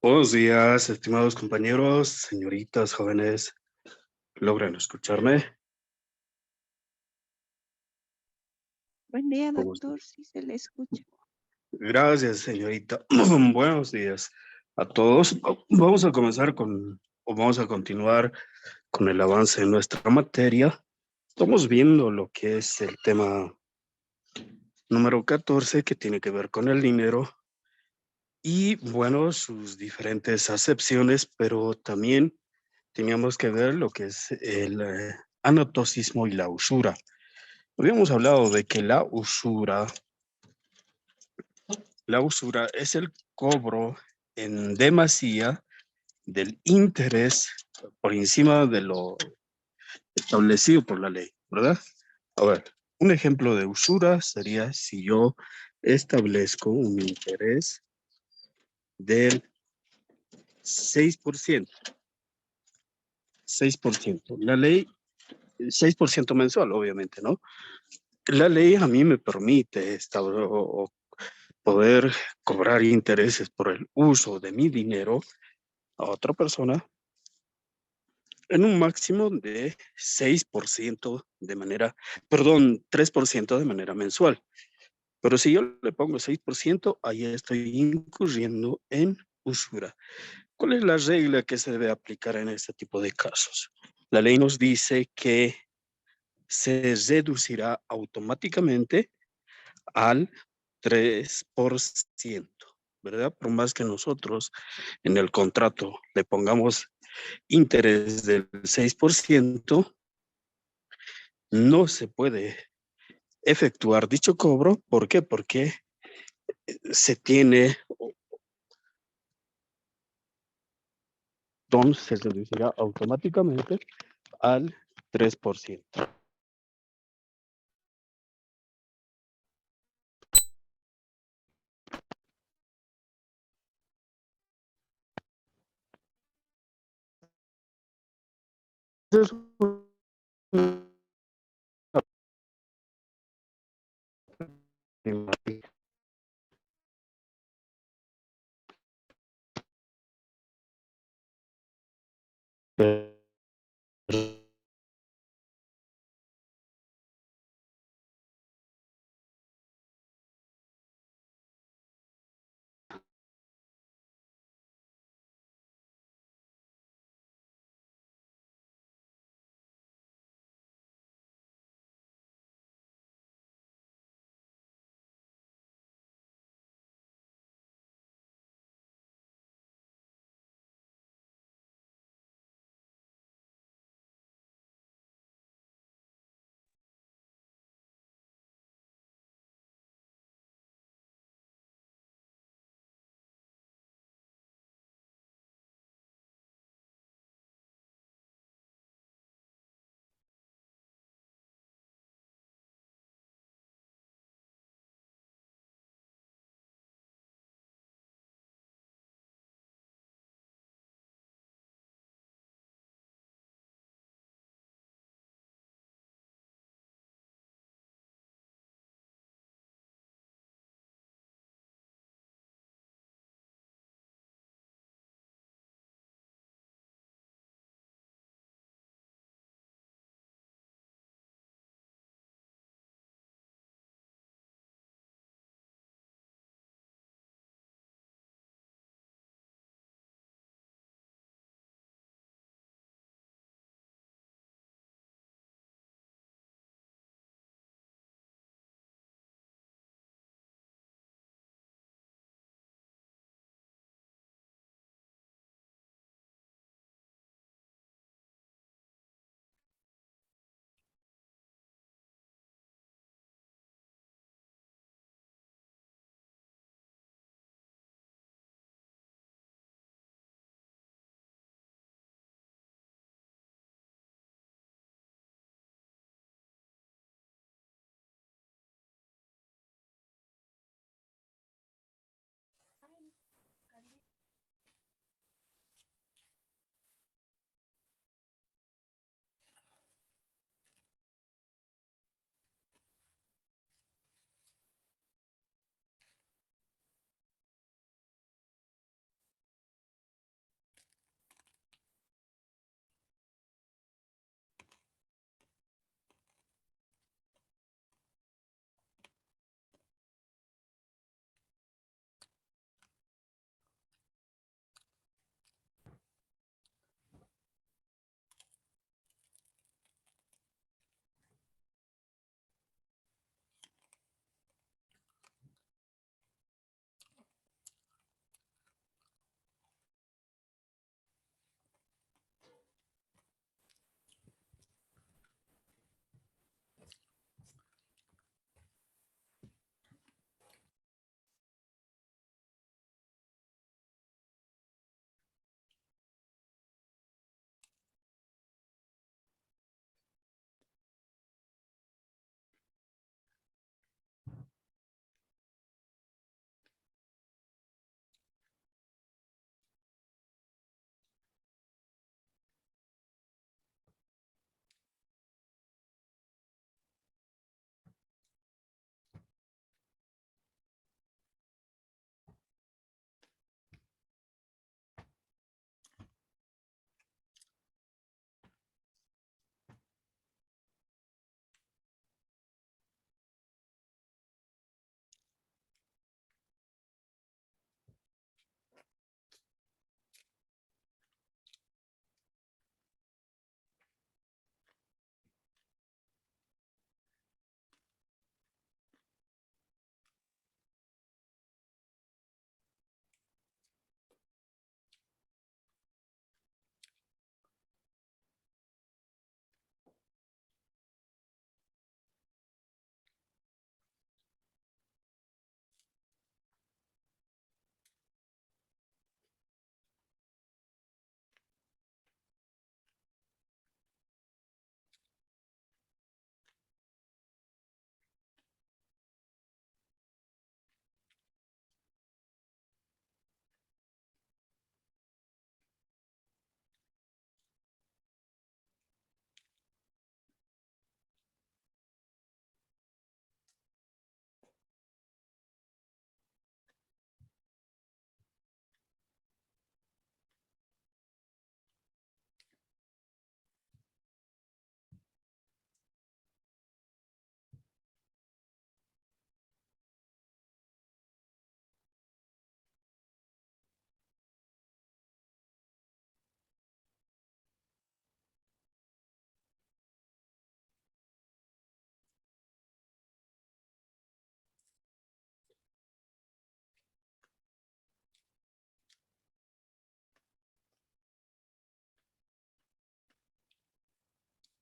Buenos días, estimados compañeros, señoritas, jóvenes. ¿Logran escucharme? Buen día, ¿Cómo están? doctor, sí se le escucha. Gracias, señorita. Buenos días a todos. Vamos a comenzar vamos a continuar con el avance de nuestra materia. Estamos viendo lo que es el tema número 14, que tiene que ver con el dinero y, bueno, sus diferentes acepciones, pero también teníamos que ver lo que es el anatocismo y la usura. Habíamos hablado de que la usura es el cobro en demasía del interés por encima de lo establecido por la ley, ¿verdad? A ver, un ejemplo de usura sería si yo establezco un interés del 6%, 6%. La ley, 6% mensual, obviamente, ¿no? La ley a mí me permite poder cobrar intereses por el uso de mi dinero a otra persona en un máximo de 6% de manera, perdón, 3% de manera mensual. Pero si yo le pongo 6%, ahí estoy incurriendo en usura. ¿Cuál es la regla que se debe aplicar en este tipo de casos? La ley nos dice que se reducirá automáticamente al 3%, ¿verdad? Por más que nosotros en el contrato le pongamos interés del 6%, no se puede efectuar dicho cobro. ¿Por qué? Porque entonces se reducirá automáticamente al 3%.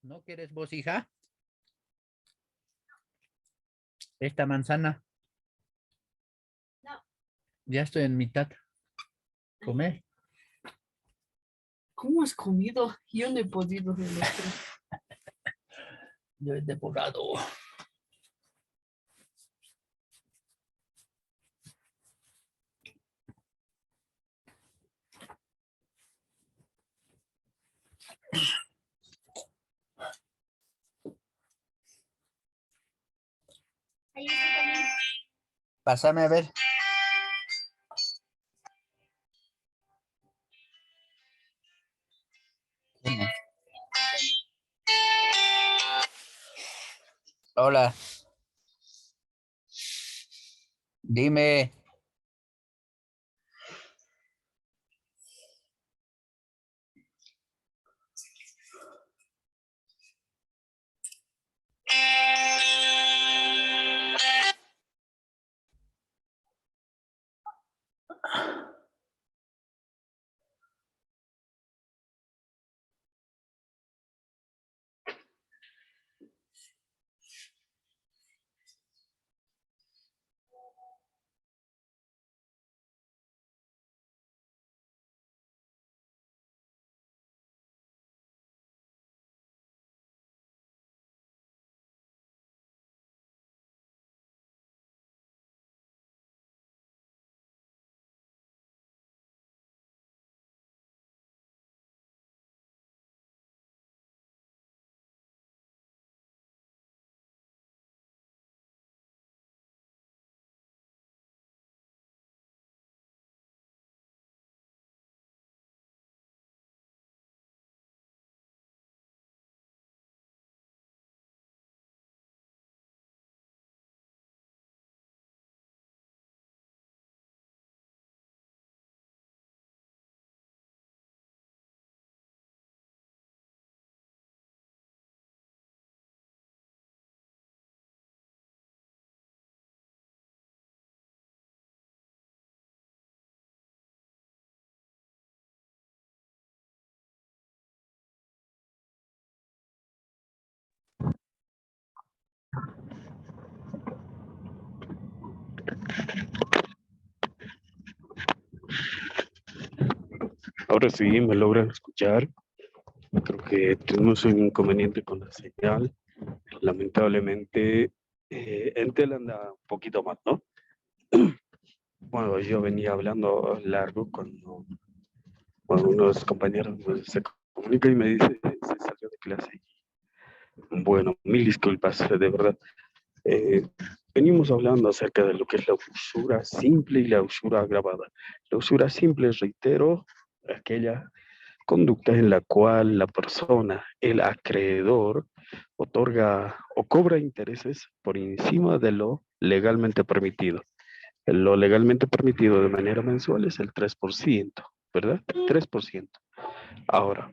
¿No quieres vos, hija? Esta manzana. No. Ya estoy en mitad. Comer. ¿Cómo has comido? Yo no he podido demostrar. Yo he devorado. Ahí está también. Pásame a ver. Hola. Dime. Ahora sí, me logran escuchar. Creo que tenemos un inconveniente con la señal. Lamentablemente, Entel anda un poquito más, ¿no? Bueno, yo venía hablando largo cuando unos compañeros pues, se comunican y me dice, se salió de clase. Bueno, mil disculpas, de verdad. Eh, venimos hablando acerca de lo que es la usura simple y la usura agravada. La usura simple, reitero, aquella conducta en la cual la persona, el acreedor, otorga o cobra intereses por encima de lo legalmente permitido. Lo legalmente permitido de manera mensual es el 3%, ¿verdad? 3%. Ahora,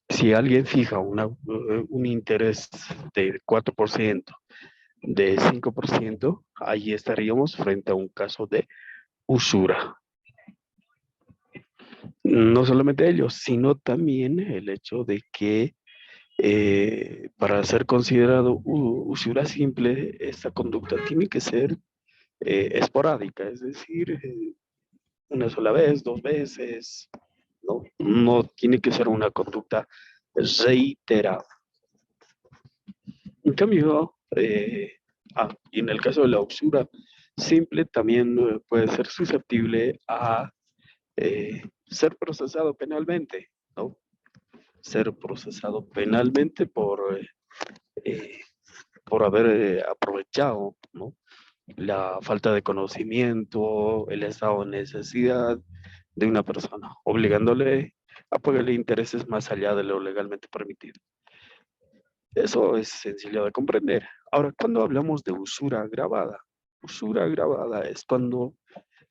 si alguien fija un interés de 4%, de 5%, ahí estaríamos frente a un caso de usura. No solamente ellos, sino también el hecho de que para ser considerado usura simple, esta conducta tiene que ser esporádica, es decir, una sola vez, dos veces, ¿no? No tiene que ser una conducta reiterada. En cambio, y en el caso de la usura simple, también puede ser susceptible a ser procesado penalmente, ¿no? Ser procesado penalmente eh, por haber aprovechado, ¿no? La falta de conocimiento, el estado de necesidad de una persona, obligándole a pagarle intereses más allá de lo legalmente permitido. Eso es sencillo de comprender. Ahora, cuando hablamos de usura agravada es cuando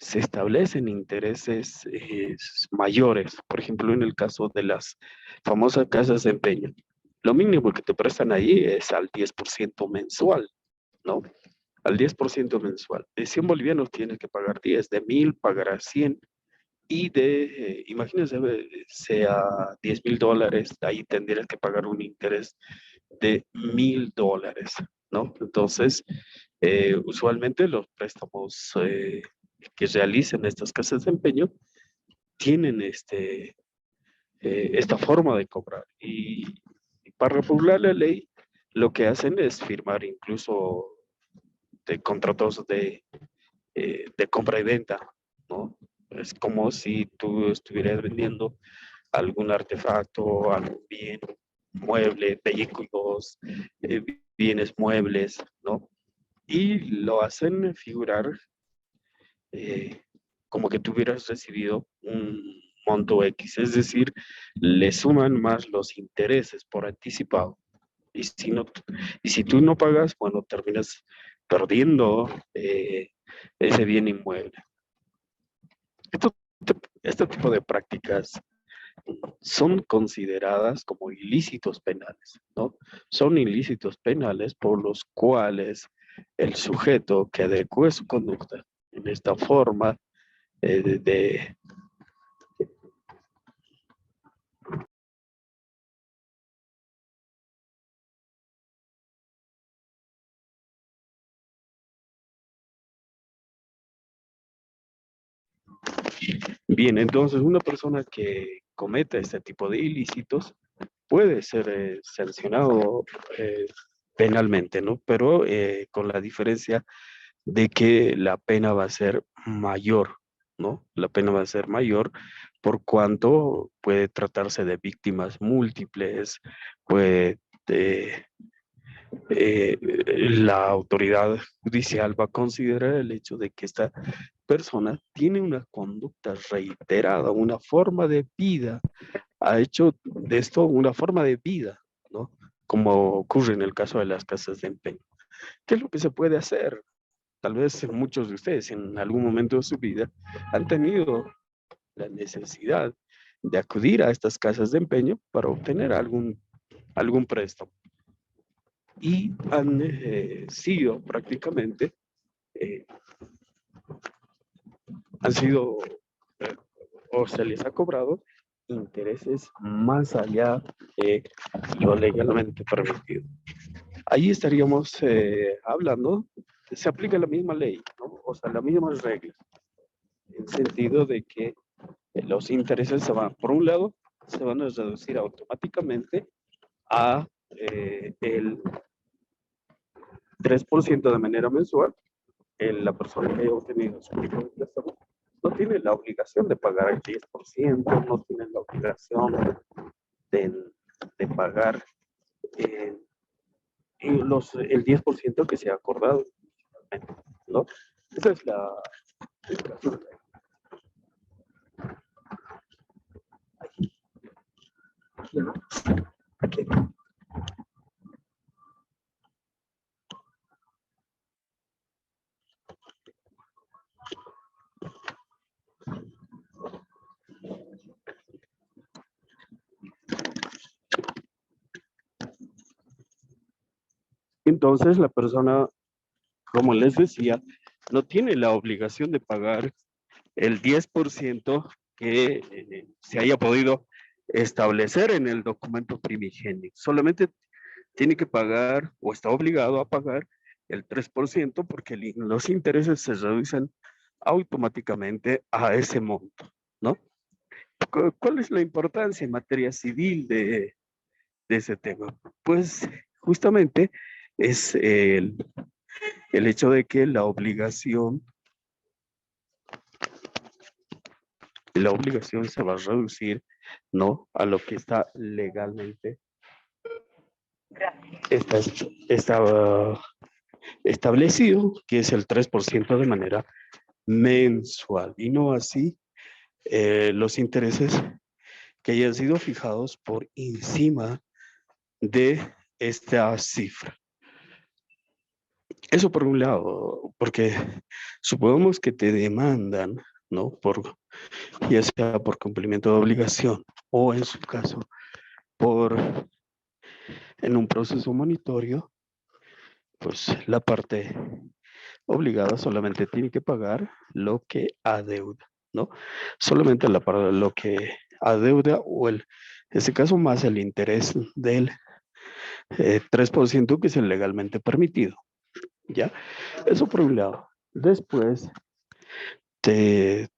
se establecen intereses mayores, por ejemplo, en el caso de las famosas casas de empeño. Lo mínimo que te prestan ahí es al 10% mensual, ¿no? Al 10% mensual. De 100 bolivianos tienes que pagar 10, de 1000 pagarás 100 y imagínense, sea $10,000, ahí tendrías que pagar un interés de $1,000, ¿no? Entonces, usualmente los préstamos que realicen estas casas de empeño tienen esta forma de cobrar. Y para reformular la ley, lo que hacen es firmar incluso de contratos de compra y venta, ¿no? Es como si tú estuvieras vendiendo algún artefacto, algún bien mueble, vehículos, bienes muebles, ¿no? Y lo hacen figurar como que tú hubieras recibido un monto X, es decir, le suman más los intereses por anticipado. Y si, no, y si tú no pagas, bueno, terminas perdiendo ese bien inmueble. Esto, este tipo de prácticas son consideradas como ilícitos penales, ¿no? Son ilícitos penales por los cuales el sujeto que adecue su conducta en esta forma de Bien, entonces una persona que cometa este tipo de ilícitos puede ser sancionado penalmente, ¿no? Pero con la diferencia de que la pena va a ser mayor, ¿no? La pena va a ser mayor por cuanto puede tratarse de víctimas múltiples, puede la autoridad judicial va a considerar el hecho de que esta persona tiene una conducta reiterada, una forma de vida, ha hecho de esto una forma de vida, ¿no? Como ocurre en el caso de las casas de empeño. ¿Qué es lo que se puede hacer? Tal vez muchos de ustedes en algún momento de su vida han tenido la necesidad de acudir a estas casas de empeño para obtener algún préstamo. Y han sido prácticamente, eh, han sido, o se les ha cobrado intereses más allá de lo legalmente permitido. Ahí estaríamos hablando, se aplica la misma ley, ¿no? O sea, las mismas reglas, en el sentido de que los intereses se van, por un lado, se van a reducir automáticamente a el 3% de manera mensual. La persona que haya obtenido su tipo de préstamo no tiene la obligación de pagar el 10%, no tiene la obligación de, de pagar el 10% que se ha acordado, ¿no? Esa es la explicación. Aquí. Entonces la persona, como les decía, no tiene la obligación de pagar el 10% que se haya podido establecer en el documento primigenio. Solamente tiene que pagar o está obligado a pagar el 3% porque los intereses se reducen automáticamente a ese monto, ¿no? ¿Cuál es la importancia en materia civil de ese tema? Pues justamente es el hecho de que la obligación se va a reducir, ¿no? A lo que está legalmente está establecido, que es el 3% de manera mensual, y no así los intereses que hayan sido fijados por encima de esta cifra. Eso por un lado, porque supongamos que te demandan, ¿no? Ya sea por cumplimiento de obligación o en su caso en un proceso monitorio, pues la parte obligada solamente tiene que pagar lo que adeuda, ¿no? Solamente lo que adeuda o en este caso más el interés 3% que es el legalmente permitido. ¿Ya? Eso por un lado. Después,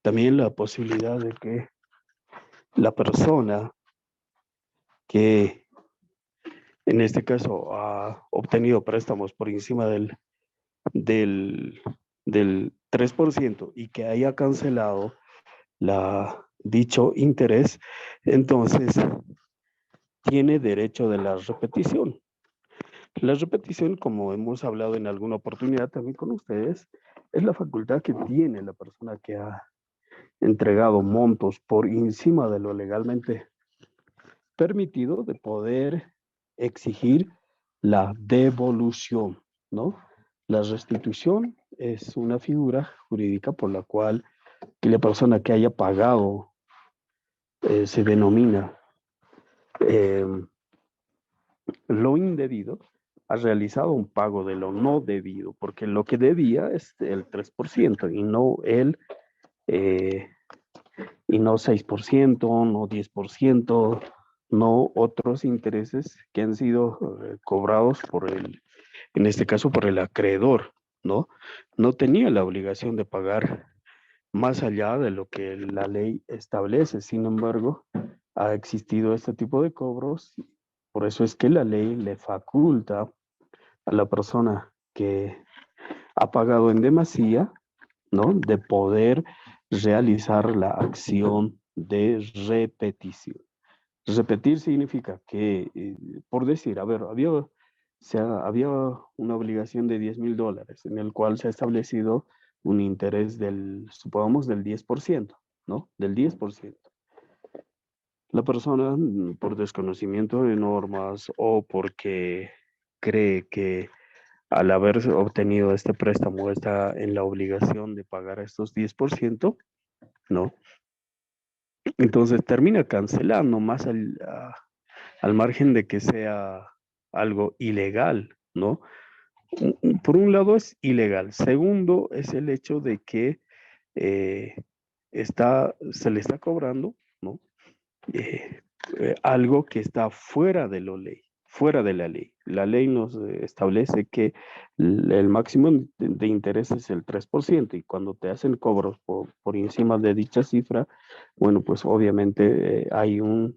también la posibilidad de que la persona que en este caso ha obtenido préstamos por encima del, del 3% y que haya cancelado dicho interés, entonces tiene derecho de la repetición. La repetición, como hemos hablado en alguna oportunidad también con ustedes, es la facultad que tiene la persona que ha entregado montos por encima de lo legalmente permitido de poder exigir la devolución, ¿no? La restitución es una figura jurídica por la cual la persona que haya pagado se denomina lo indebido, ha realizado un pago de lo no debido, porque lo que debía es el 3% y no y no 6%, no 10%, no otros intereses que han sido cobrados en este caso por el acreedor, ¿no? No tenía la obligación de pagar más allá de lo que la ley establece. Sin embargo, ha existido este tipo de cobros. Por eso es que la ley le faculta a la persona que ha pagado en demasía, ¿no? De poder realizar la acción de repetición. Repetir significa que, por decir, a ver, había una obligación de $10,000 en el cual se ha establecido un interés supongamos, del 10%, ¿no? Del 10%. La persona, por desconocimiento de normas o porque cree que al haber obtenido este préstamo está en la obligación de pagar estos 10%, ¿no? Entonces termina cancelando más al margen de que sea algo ilegal, ¿no? Por un lado es ilegal. Segundo es el hecho de que eh, se le está cobrando, ¿no? Algo que está fuera de fuera de la ley. La ley nos establece que el máximo de interés es el 3% y cuando te hacen cobros por encima de dicha cifra, bueno, pues obviamente hay una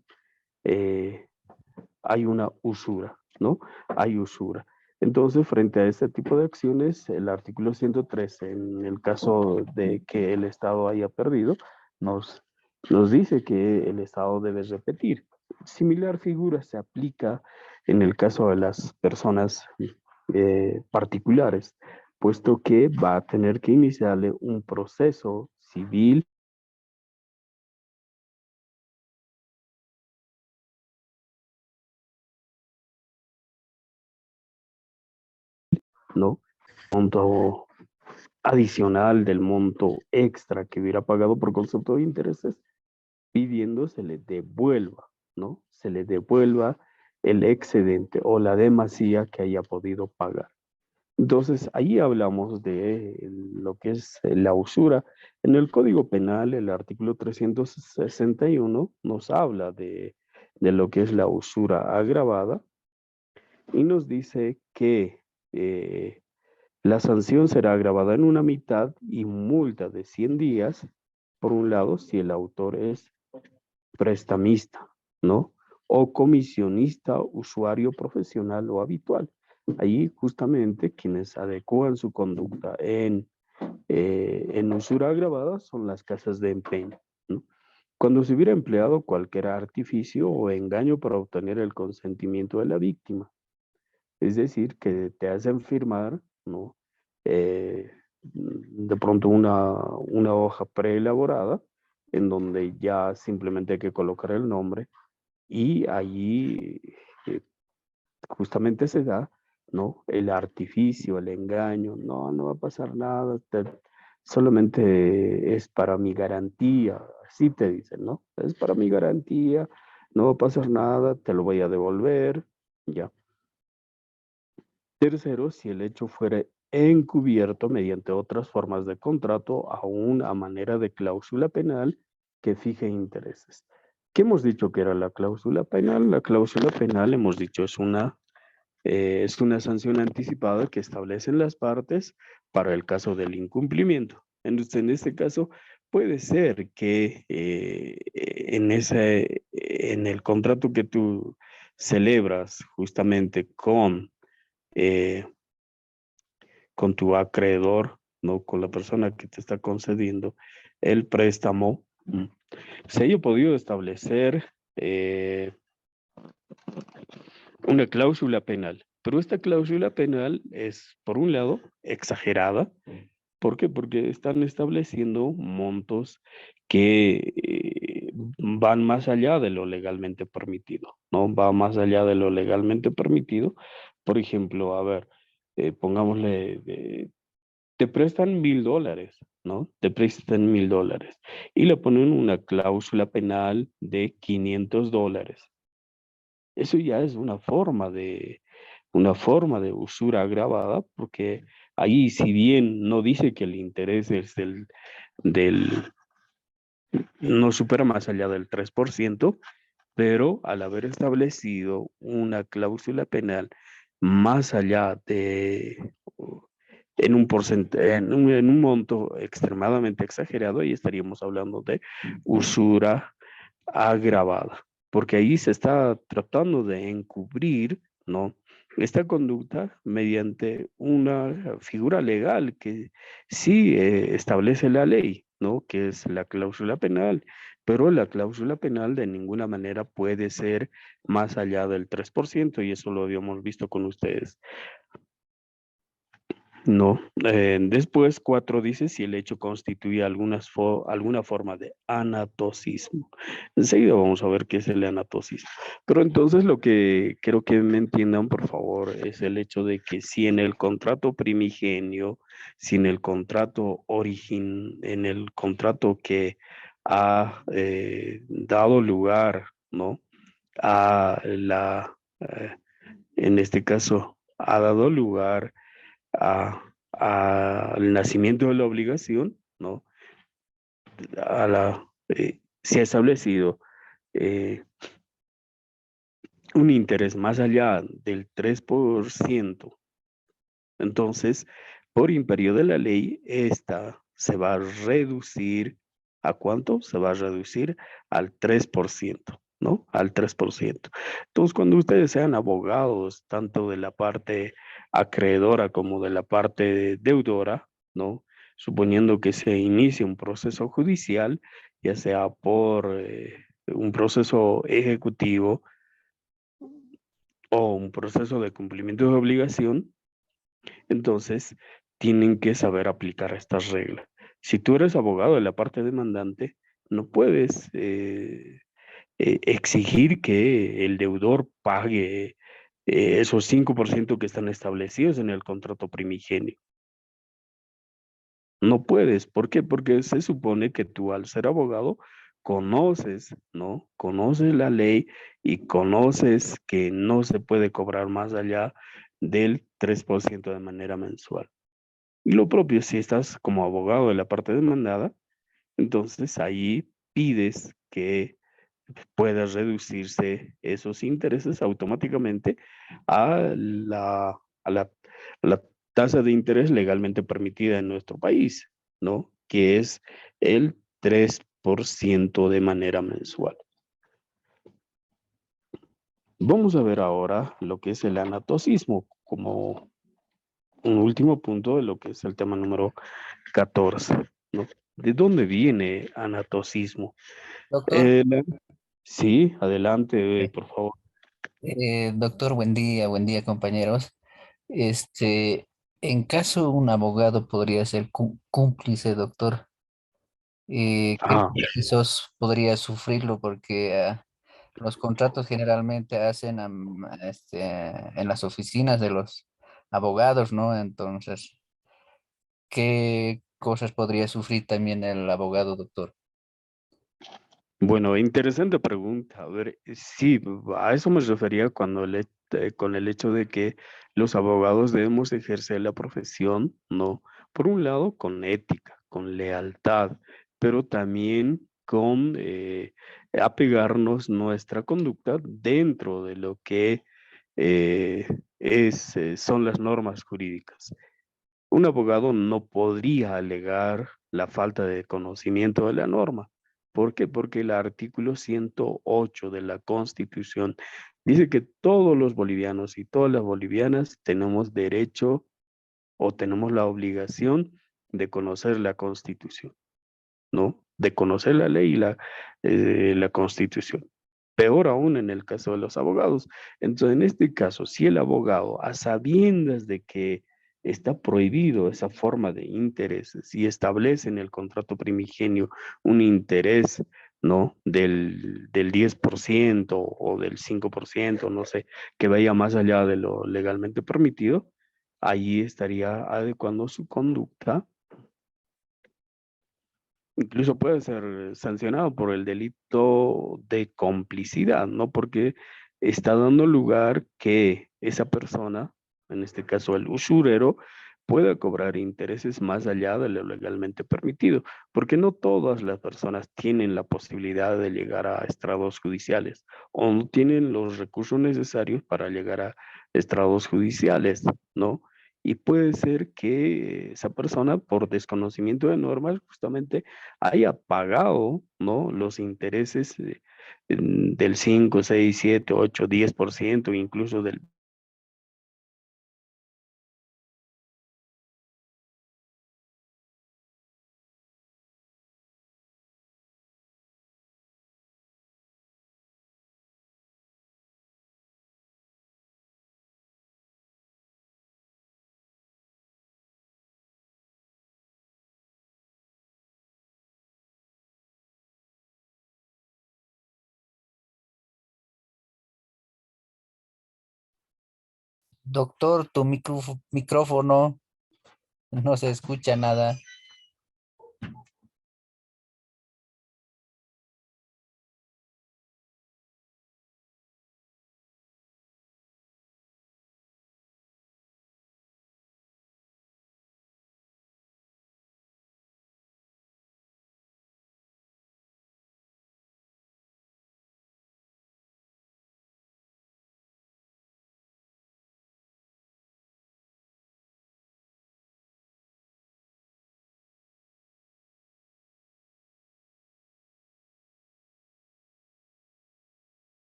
usura, ¿no? Hay usura. Entonces, frente a este tipo de acciones, el artículo 113, en el caso de que el Estado haya perdido, nos dice que el Estado debe repetir. Similar figura se aplica en el caso de las personas particulares, puesto que va a tener que iniciarle un proceso civil, ¿no? Monto adicional del monto extra que hubiera pagado por concepto de intereses, pidiendo se le devuelva, ¿no? Se le devuelva el excedente o la demasía que haya podido pagar. Entonces, ahí hablamos de lo que es la usura. En el Código Penal, el artículo 361 nos habla de lo que es la usura agravada y nos dice que la sanción será agravada en una mitad y multa de 100 días, por un lado, si el autor es prestamista, ¿no? O comisionista, usuario profesional o habitual. Ahí justamente quienes adecúan su conducta en usura agravada son las casas de empeño, ¿no? Cuando se hubiera empleado cualquier artificio o engaño para obtener el consentimiento de la víctima, es decir, que te hacen firmar, ¿no? De pronto una hoja preelaborada en donde ya simplemente hay que colocar el nombre y allí justamente se da, ¿no? El artificio, el engaño, no va a pasar nada, solamente es para mi garantía, así te dicen, ¿no? Es para mi garantía, no va a pasar nada, te lo voy a devolver, ya. Tercero, si el hecho fuera encubierto mediante otras formas de contrato, aún a manera de cláusula penal que fije intereses. ¿Qué hemos dicho que era la cláusula penal? La cláusula penal, hemos dicho, es una es una sanción anticipada que establecen las partes para el caso del incumplimiento. Entonces, en este caso, puede ser que en el contrato que tú celebras justamente eh, con tu acreedor, ¿no? Con la persona que te está concediendo el préstamo, se haya podido establecer una cláusula penal. Pero esta cláusula penal es, por un lado, exagerada. ¿Por qué? Porque están estableciendo montos que van más allá de lo legalmente permitido, ¿no? Va más allá de lo legalmente permitido. Por ejemplo, a ver, pongámosle, te prestan $1,000, ¿no? Te prestan $1,000 y le ponen una cláusula penal de $500. Eso ya es una forma de usura agravada, porque ahí, si bien no dice que el interés es del no supera más allá del 3%, pero al haber establecido una cláusula penal más allá en un porcentaje, en un monto extremadamente exagerado, ahí estaríamos hablando de usura agravada, porque ahí se está tratando de encubrir, ¿no? Esta conducta mediante una figura legal que sí establece la ley, ¿no? Que es la cláusula penal, pero la cláusula penal de ninguna manera puede ser más allá del 3% y eso lo habíamos visto con ustedes. No. Después, 4 dice si el hecho constituye alguna forma de anatosismo. Enseguida vamos a ver qué es el anatosismo. Pero entonces lo que quiero que me entiendan, por favor, es el hecho de que si en el contrato primigenio, si en el contrato en el contrato que ha dado lugar, ¿no? A en este caso, ha dado lugar al nacimiento de la obligación, ¿no? Se ha establecido eh, un interés más allá del 3%. Entonces, por imperio de la ley, esta se va a reducir. ¿A cuánto? Se va a reducir al 3%, ¿no? Al 3%. Entonces, cuando ustedes sean abogados, tanto de la parte acreedora como de la parte deudora, ¿no? Suponiendo que se inicie un proceso judicial, ya sea por un proceso ejecutivo o un proceso de cumplimiento de obligación, entonces, tienen que saber aplicar estas reglas. Si tú eres abogado de la parte demandante, no puedes exigir que el deudor pague esos 5% que están establecidos en el contrato primigenio. No puedes. ¿Por qué? Porque se supone que tú, al ser abogado, conoces, ¿no? Conoces la ley y conoces que no se puede cobrar más allá del 3% de manera mensual. Y lo propio, si estás como abogado de la parte demandada, entonces ahí pides que pueda reducirse esos intereses automáticamente a a la, a la tasa de interés legalmente permitida en nuestro país, ¿no? Que es el 3% de manera mensual. Vamos a ver ahora lo que es el anatosismo como un último punto de lo que es el tema número 14, ¿no? ¿De dónde viene anatosismo? Doctor, Sí, adelante, eh, por favor. doctor, buen día, compañeros. Este, en caso un abogado podría ser cómplice, doctor. ¿Qué Ah, beneficios podría sufrirlo? Porque los contratos generalmente hacen en las oficinas de los abogados, ¿no? Entonces, ¿qué cosas podría sufrir también el abogado, doctor? bueno, interesante pregunta. A ver, sí, a eso me refería cuando con el hecho de que los abogados debemos ejercer la profesión, ¿no? Por un lado, con ética, con lealtad, pero también con apegarnos nuestra conducta dentro de lo que son las normas jurídicas. Un abogado no podría alegar la falta de conocimiento de la norma. ¿Por qué? Porque el artículo 108 de la Constitución dice que todos los bolivianos y todas las bolivianas tenemos derecho o tenemos la obligación de conocer la Constitución, ¿no? De conocer la ley y la Constitución. Peor aún en el caso de los abogados. Entonces, en este caso, si el abogado, a sabiendas de que está prohibido esa forma de intereses y establece en el contrato primigenio un interés, ¿no? Del 10% o del 5%, no sé, que vaya más allá de lo legalmente permitido, ahí estaría adecuando su conducta. Incluso puede ser sancionado por el delito de complicidad, ¿no? Porque está dando lugar que esa persona, en este caso el usurero, pueda cobrar intereses más allá de lo legalmente permitido, porque no todas las personas tienen la posibilidad de llegar a estrados judiciales o no tienen los recursos necesarios para llegar a estrados judiciales, ¿no? Y puede ser que esa persona, por desconocimiento de normas, justamente haya pagado, ¿no? Los intereses del 5, 6, 7, 8, 10%, incluso del Doctor, tu micrófono no se escucha nada.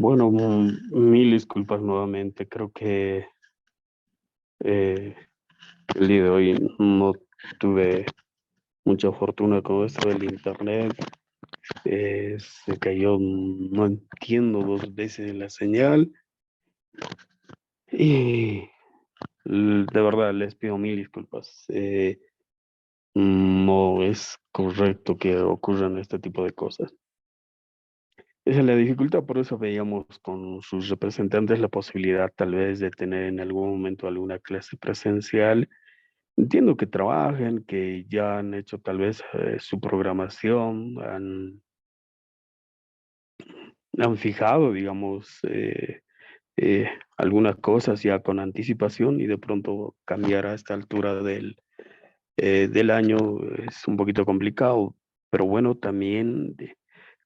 Bueno, mil disculpas nuevamente. Creo que el día de hoy no tuve mucha fortuna con esto del internet. Se cayó, no entiendo, 2 veces la señal. Y de verdad les pido mil disculpas. No es correcto que ocurran este tipo de cosas. Esa es la dificultad, por eso veíamos con sus representantes la posibilidad tal vez de tener en algún momento alguna clase presencial. Entiendo que trabajen, que ya han hecho tal vez su programación, han fijado, digamos, algunas cosas ya con anticipación y de pronto cambiar a esta altura del año es un poquito complicado, pero bueno, también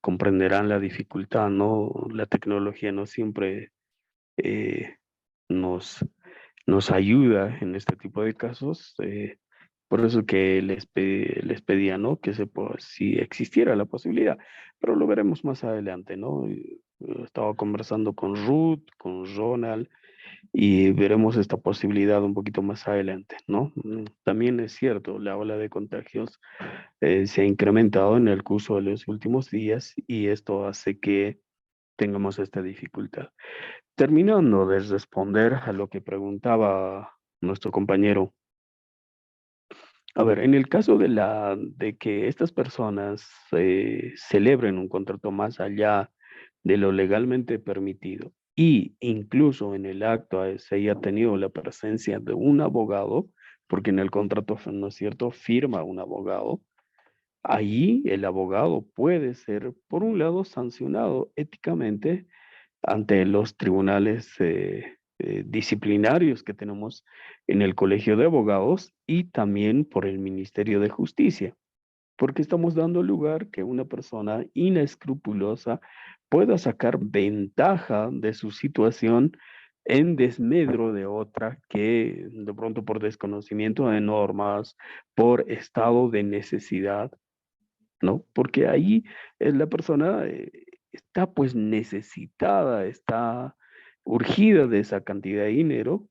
comprenderán la dificultad, ¿no? La tecnología no siempre eh, nos, nos ayuda en este tipo de casos. Por eso que les pedía, ¿no? Que si existiera la posibilidad, pero lo veremos más adelante, ¿no? Estaba conversando con Ruth, con Ronald, y veremos esta posibilidad un poquito más adelante, ¿no? También es cierto, la ola de contagios se ha incrementado en el curso de los últimos días y esto hace que tengamos esta dificultad. Terminando de responder a lo que preguntaba nuestro compañero, a ver, en el caso de que estas personas celebren un contrato más allá de lo legalmente permitido y incluso en el acto se haya tenido la presencia de un abogado, porque en el contrato, ¿no es cierto?, firma un abogado, ahí el abogado puede ser, por un lado, sancionado éticamente ante los tribunales disciplinarios que tenemos en el Colegio de Abogados y también por el Ministerio de Justicia, porque estamos dando lugar que una persona inescrupulosa pueda sacar ventaja de su situación en desmedro de otra que de pronto por desconocimiento de normas, por estado de necesidad, ¿no? Porque ahí la persona está pues necesitada, está urgida de esa cantidad de dinero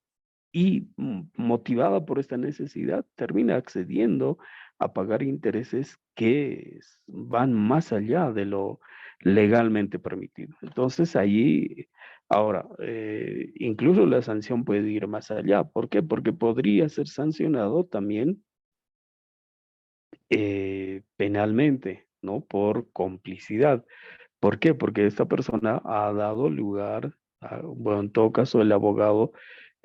y motivada por esta necesidad termina accediendo a pagar intereses que van más allá de lo legalmente permitido. Entonces ahí, ahora, incluso la sanción puede ir más allá. ¿Por qué? Porque podría ser sancionado también penalmente, ¿no? Por complicidad. ¿Por qué? Porque esta persona ha dado lugar, bueno, en todo caso el abogado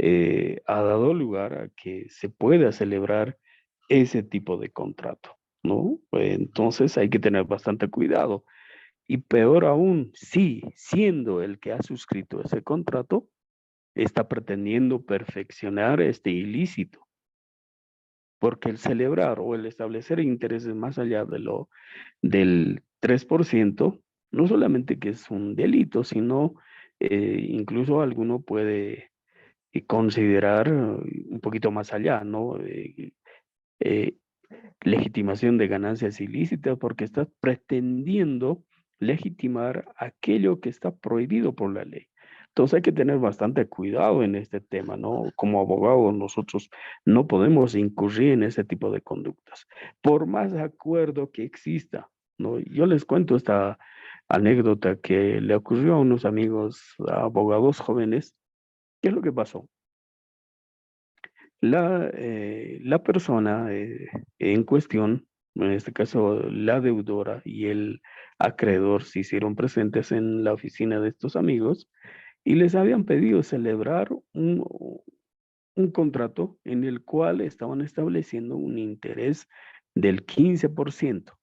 ha dado lugar a que se pueda celebrar ese tipo de contrato, ¿no? Entonces hay que tener bastante cuidado. Y peor aún, si siendo el que ha suscrito ese contrato, está pretendiendo perfeccionar este ilícito. Porque el celebrar o el establecer intereses más allá del 3% no solamente que es un delito, sino incluso alguno puede considerar un poquito más allá, ¿no? Eh, Legitimación de ganancias ilícitas porque estás pretendiendo legitimar aquello que está prohibido por la ley. Entonces hay que tener bastante cuidado en este tema, ¿no? Como abogados nosotros no podemos incurrir en ese tipo de conductas, por más acuerdo que exista, ¿no? Yo les cuento esta anécdota que le ocurrió a unos amigos abogados jóvenes. ¿Qué es lo que pasó? La persona en cuestión, en este caso la deudora y el acreedor, se hicieron presentes en la oficina de estos amigos y les habían pedido celebrar un contrato en el cual estaban estableciendo un interés del 15%.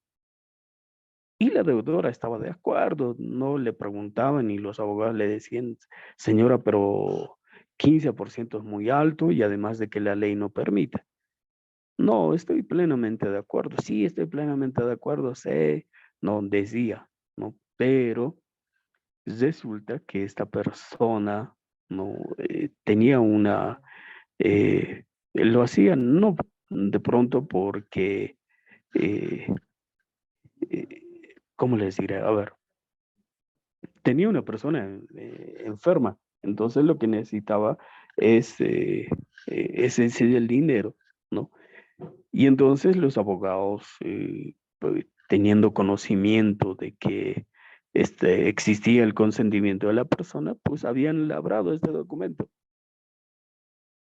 Y la deudora estaba de acuerdo, no le preguntaban y los abogados le decían, señora, pero 15% es muy alto y además de que la ley no permite. No, estoy plenamente de acuerdo. Sí, estoy plenamente de acuerdo. Sé, no decía, ¿no? Pero resulta que esta persona no tenía lo hacía no de pronto porque, eh, ¿cómo les diré? A ver, tenía una persona enferma. Entonces lo que necesitaba es ese el dinero, ¿no? Y entonces los abogados, pues, teniendo conocimiento de que existía el consentimiento de la persona, pues habían labrado este documento.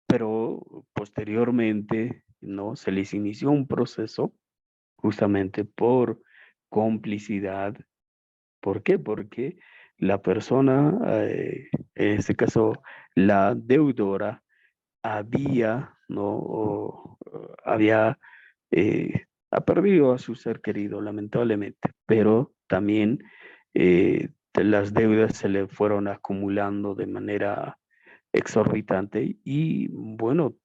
Pero posteriormente, ¿no? Se les inició un proceso justamente por complicidad. ¿Por qué? Porque la persona, en este caso, la deudora, había, ¿no? Ha perdido a su ser querido, lamentablemente, pero también las deudas se le fueron acumulando de manera exorbitante y bueno,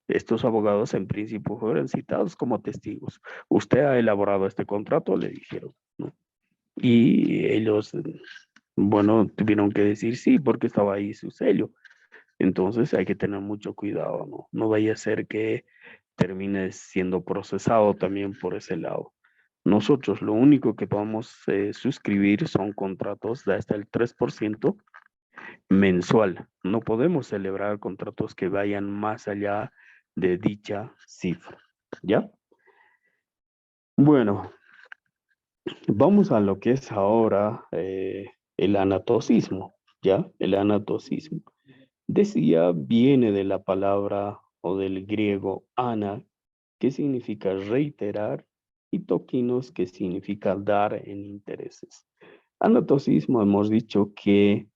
estos abogados en principio fueron citados como testigos. Usted ha elaborado este contrato, le dijeron, ¿no? Y ellos, bueno, tuvieron que decir sí, porque estaba ahí su sello. Entonces hay que tener mucho cuidado, ¿no? No vaya a ser que termine siendo procesado también por ese lado. Nosotros lo único que podemos suscribir son contratos de hasta el 3% mensual. No podemos celebrar contratos que vayan más allá de dicha cifra. ¿Ya? Bueno, vamos a lo que es ahora el anatocismo. ¿Ya? El anatocismo. Decía, viene de la palabra o del griego ana, que significa reiterar, y toquinos, que significa dar en intereses. Anatocismo hemos dicho que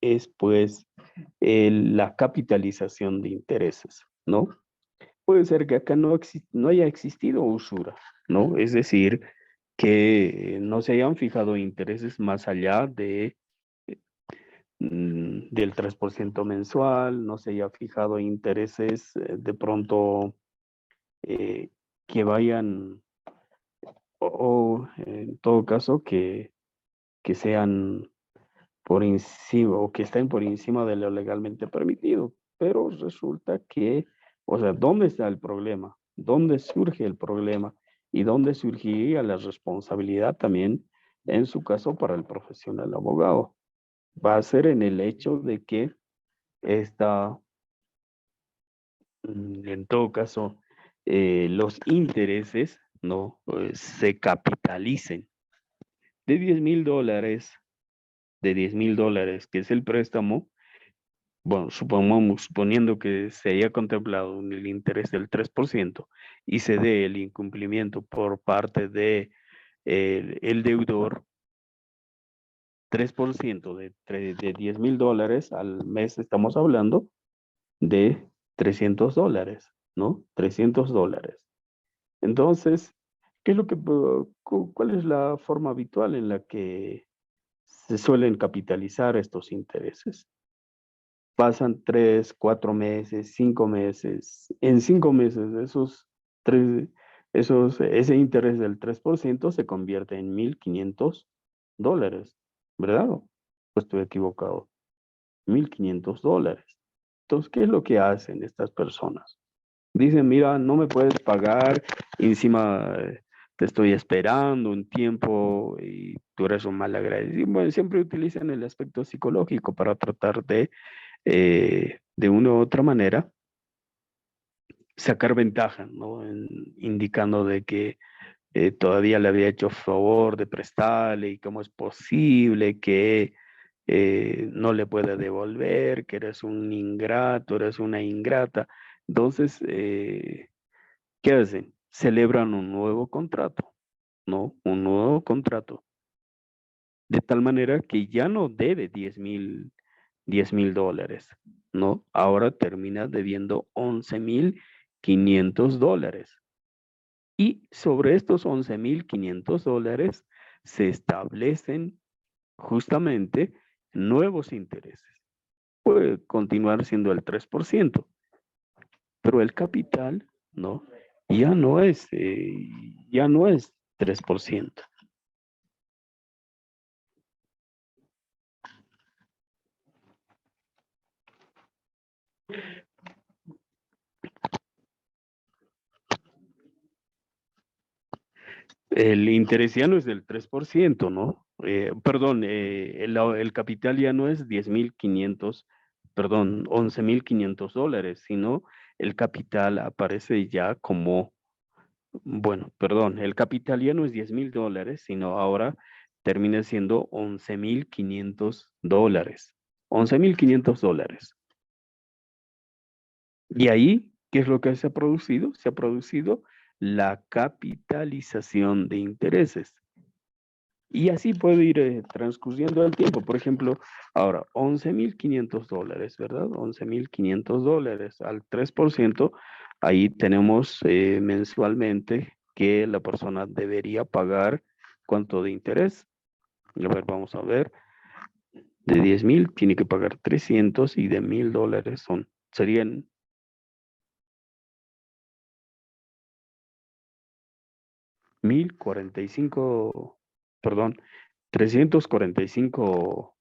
es pues la capitalización de intereses, ¿no? Puede ser que acá no haya existido usura, ¿no? Es decir, que no se hayan fijado intereses más allá del 3% mensual, no se haya fijado intereses de pronto eh, que vayan, o en todo caso que sean por encima o que estén por encima de lo legalmente permitido. Pero resulta que, o sea, ¿dónde está el problema? ¿Dónde surge el problema? ¿Y dónde surgiría la responsabilidad también, en su caso, para el profesional abogado? Va a ser en el hecho de que esta, en todo caso, los intereses, ¿no? Se capitalicen de $10,000, que es el préstamo. Bueno, suponiendo que se haya contemplado el interés del 3% y se dé el incumplimiento por parte de el deudor, 3% de $10,000 al mes, estamos hablando de $300, ¿no? $300. Entonces, ¿qué es lo que, cuál es la forma habitual en la que se suelen capitalizar estos intereses? Pasan 3, 4 meses, 5 meses. En 5 meses, ese interés del 3% se convierte en $1,500, ¿verdad? Pues estoy equivocado. $1,500. Entonces, ¿qué es lo que hacen estas personas? Dicen, mira, no me puedes pagar, y encima te estoy esperando un tiempo y tú eres un mal agradecido. Bueno, siempre utilizan el aspecto psicológico para tratar de una u otra manera, sacar ventaja, ¿no? Indicando de que todavía le había hecho favor de prestarle y cómo es posible que no le pueda devolver, que eres un ingrato, eres una ingrata. Entonces, ¿qué hacen? Celebran un nuevo contrato, ¿no? Un nuevo contrato. De tal manera que ya no debe $10,000, ¿no? Ahora termina debiendo $11,500. Y sobre estos $11,500 se establecen justamente nuevos intereses. Puede continuar siendo el 3%, pero el capital, ¿no? Ya no es 3%. El interés ya no es del 3%, ¿no? Perdón, el capital ya no es 10.500, perdón, $11.500, sino el capital aparece ya como, bueno, perdón, el capital ya no es $10.000, sino ahora termina siendo $11.500. $11.500. Y ahí, ¿qué es lo que se ha producido? Se ha producido la capitalización de intereses. Y así puede ir transcurriendo el tiempo. Por ejemplo, ahora, $11.500, ¿verdad? $11.500 al 3%. Ahí tenemos mensualmente que la persona debería pagar cuánto de interés. A ver, vamos a ver. De 10.000 tiene que pagar 300 y de $1.000 serían 1.045, perdón, $345,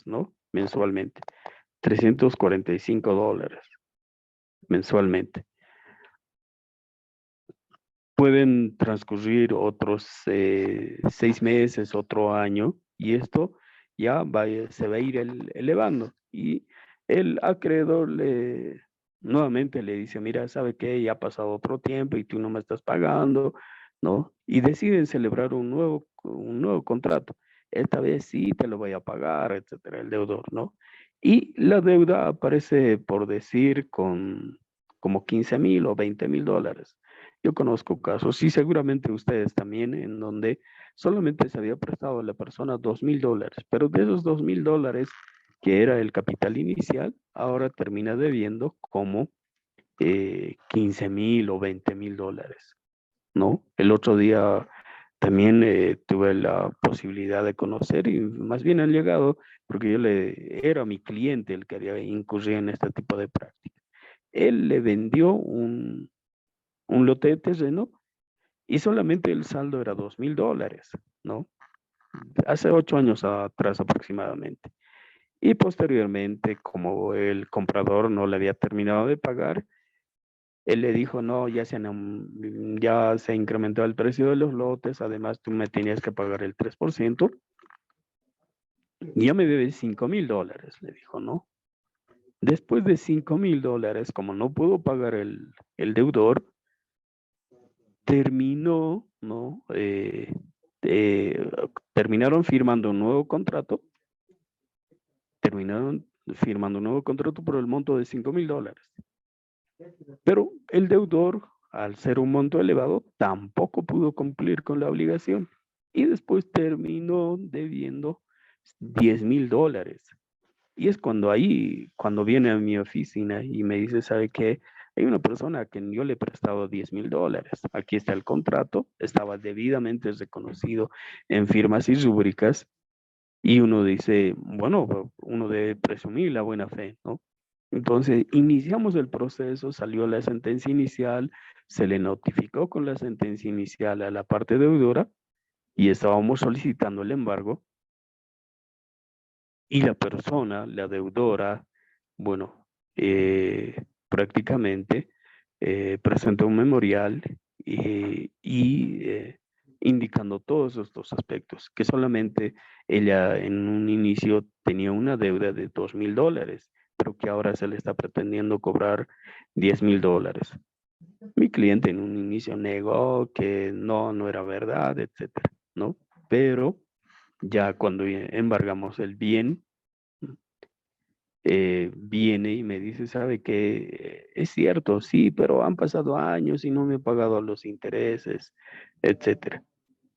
¿no? Mensualmente. $345 mensualmente. Pueden transcurrir otros 6 meses, otro año, y esto ya se va a ir elevando. Y el acreedor nuevamente le dice, mira, ¿sabe qué? Ya ha pasado otro tiempo y tú no me estás pagando, ¿no? Y deciden celebrar un nuevo contrato. Esta vez sí te lo voy a pagar, etcétera, el deudor, ¿no? Y la deuda aparece, por decir, con como 15.000 o $20.000. Yo conozco casos, y seguramente ustedes también, en donde solamente se había prestado a la persona $2.000, pero de esos $2.000, que era el capital inicial, ahora termina debiendo como 15.000 o $20.000, ¿no? El otro día también tuve la posibilidad de conocer, y más bien han llegado, porque era mi cliente el que había incurrido en este tipo de práctica. Él le vendió un lote de terreno y solamente el saldo era $2.000, ¿no? Hace 8 años atrás aproximadamente. Y posteriormente, como el comprador no le había terminado de pagar, él le dijo, no, ya se incrementó el precio de los lotes, además tú me tenías que pagar el 3%, ya me debes $5.000, le dijo, ¿no? Después de $5.000, como no pudo pagar el deudor, terminó, ¿no? Eh, terminaron firmando un nuevo contrato, por el monto de $5.000. Pero el deudor, al ser un monto elevado, tampoco pudo cumplir con la obligación y después terminó debiendo $10.000. Y es cuando viene a mi oficina y me dice, ¿sabe qué? Hay una persona a quien yo le he prestado $10.000. Aquí está el contrato, estaba debidamente reconocido en firmas y rúbricas. Y uno dice, bueno, uno debe presumir la buena fe, ¿no? Entonces, iniciamos el proceso, salió la sentencia inicial, se le notificó con la sentencia inicial a la parte deudora y estábamos solicitando el embargo. Y la persona, la deudora, bueno, prácticamente presentó un memorial indicando todos estos aspectos, que solamente ella en un inicio tenía una deuda de $2.000, pero que ahora se le está pretendiendo cobrar $10.000. Mi cliente en un inicio negó que no era verdad, etcétera, ¿no? Pero ya cuando embargamos el bien, viene y me dice, ¿sabe qué? Es cierto, sí, pero han pasado años y no me he pagado los intereses, etcétera.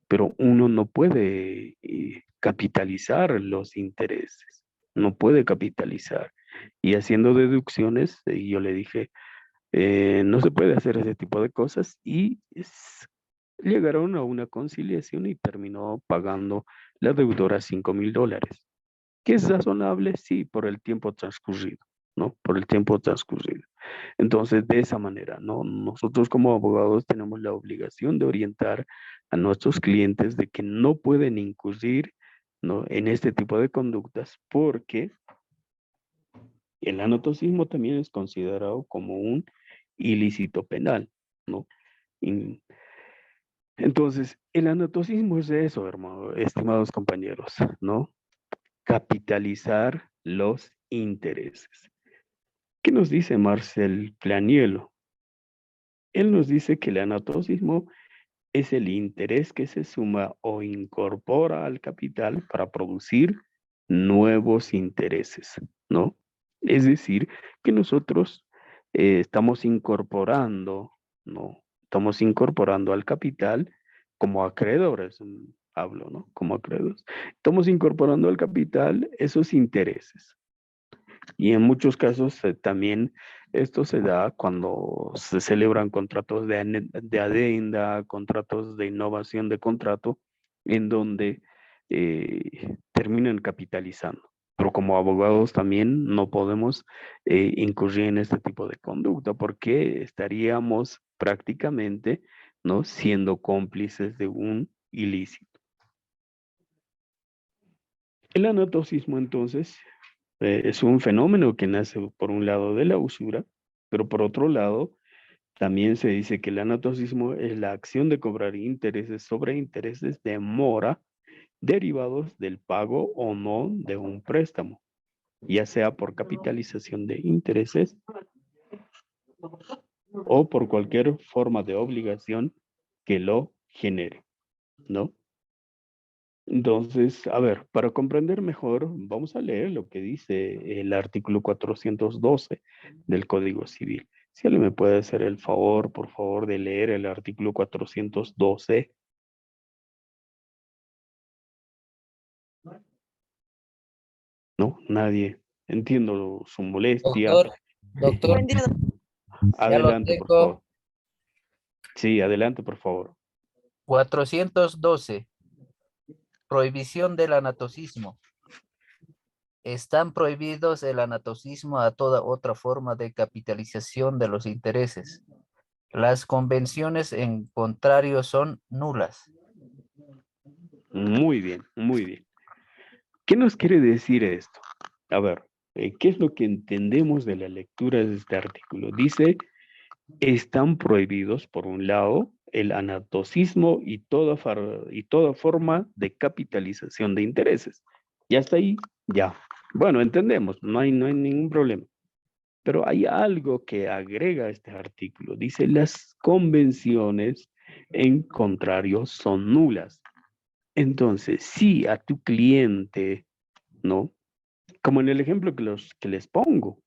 Pero uno no puede capitalizar los intereses, no puede capitalizar. Y haciendo deducciones, yo le dije, no se puede hacer ese tipo de cosas, y llegaron a una conciliación y terminó pagando la deudora $5.000. ¿Que es razonable? Sí, por el tiempo transcurrido, ¿no? Por el tiempo transcurrido. Entonces, de esa manera, ¿no? Nosotros como abogados tenemos la obligación de orientar a nuestros clientes de que no pueden incurrir, ¿no?, en este tipo de conductas, porque el anotocismo también es considerado como un ilícito penal, ¿no? Entonces, el anatocismo es eso, estimados compañeros, ¿no? Capitalizar los intereses. ¿Qué nos dice Marcel Planiello? Él nos dice que el anatocismo es el interés que se suma o incorpora al capital para producir nuevos intereses, ¿no? Es decir, que nosotros estamos incorporando, ¿no? Estamos incorporando al capital como acreedores, hablo, ¿no? Como acreedores. Estamos incorporando al capital esos intereses. Y en muchos casos también esto se da cuando se celebran contratos de adenda, contratos de innovación de contrato, en donde terminan capitalizando. Pero como abogados también no podemos incurrir en este tipo de conducta porque estaríamos prácticamente, ¿no?, siendo cómplices de un ilícito. El anatocismo, entonces, es un fenómeno que nace por un lado de la usura, pero por otro lado también se dice que el anatocismo es la acción de cobrar intereses sobre intereses de mora derivados del pago o no de un préstamo, ya sea por capitalización de intereses o por cualquier forma de obligación que lo genere, ¿no? Entonces, a ver, para comprender mejor, vamos a leer lo que dice el artículo 412 del Código Civil. Si alguien me puede hacer el favor, por favor, de leer el artículo 412. No, nadie. Entiendo su molestia. Doctor, Buen día, ya lo Adelante, por tengo. favor. Sí, adelante, por favor. 412. Prohibición del anatocismo. Están prohibidos el anatocismo a toda otra forma de capitalización de los intereses. Las convenciones en contrario son nulas. Muy bien, muy bien. ¿Qué nos quiere decir esto? A ver, ¿qué es lo que entendemos de la lectura de este artículo? Dice, están prohibidos, por un lado, el anatocismo y toda forma de capitalización de intereses. Y hasta ahí, ya. Bueno, entendemos, no hay ningún problema. Pero hay algo que agrega este artículo. Dice, las convenciones en contrario son nulas. Entonces, si a tu cliente, ¿no? Como en el ejemplo que les pongo,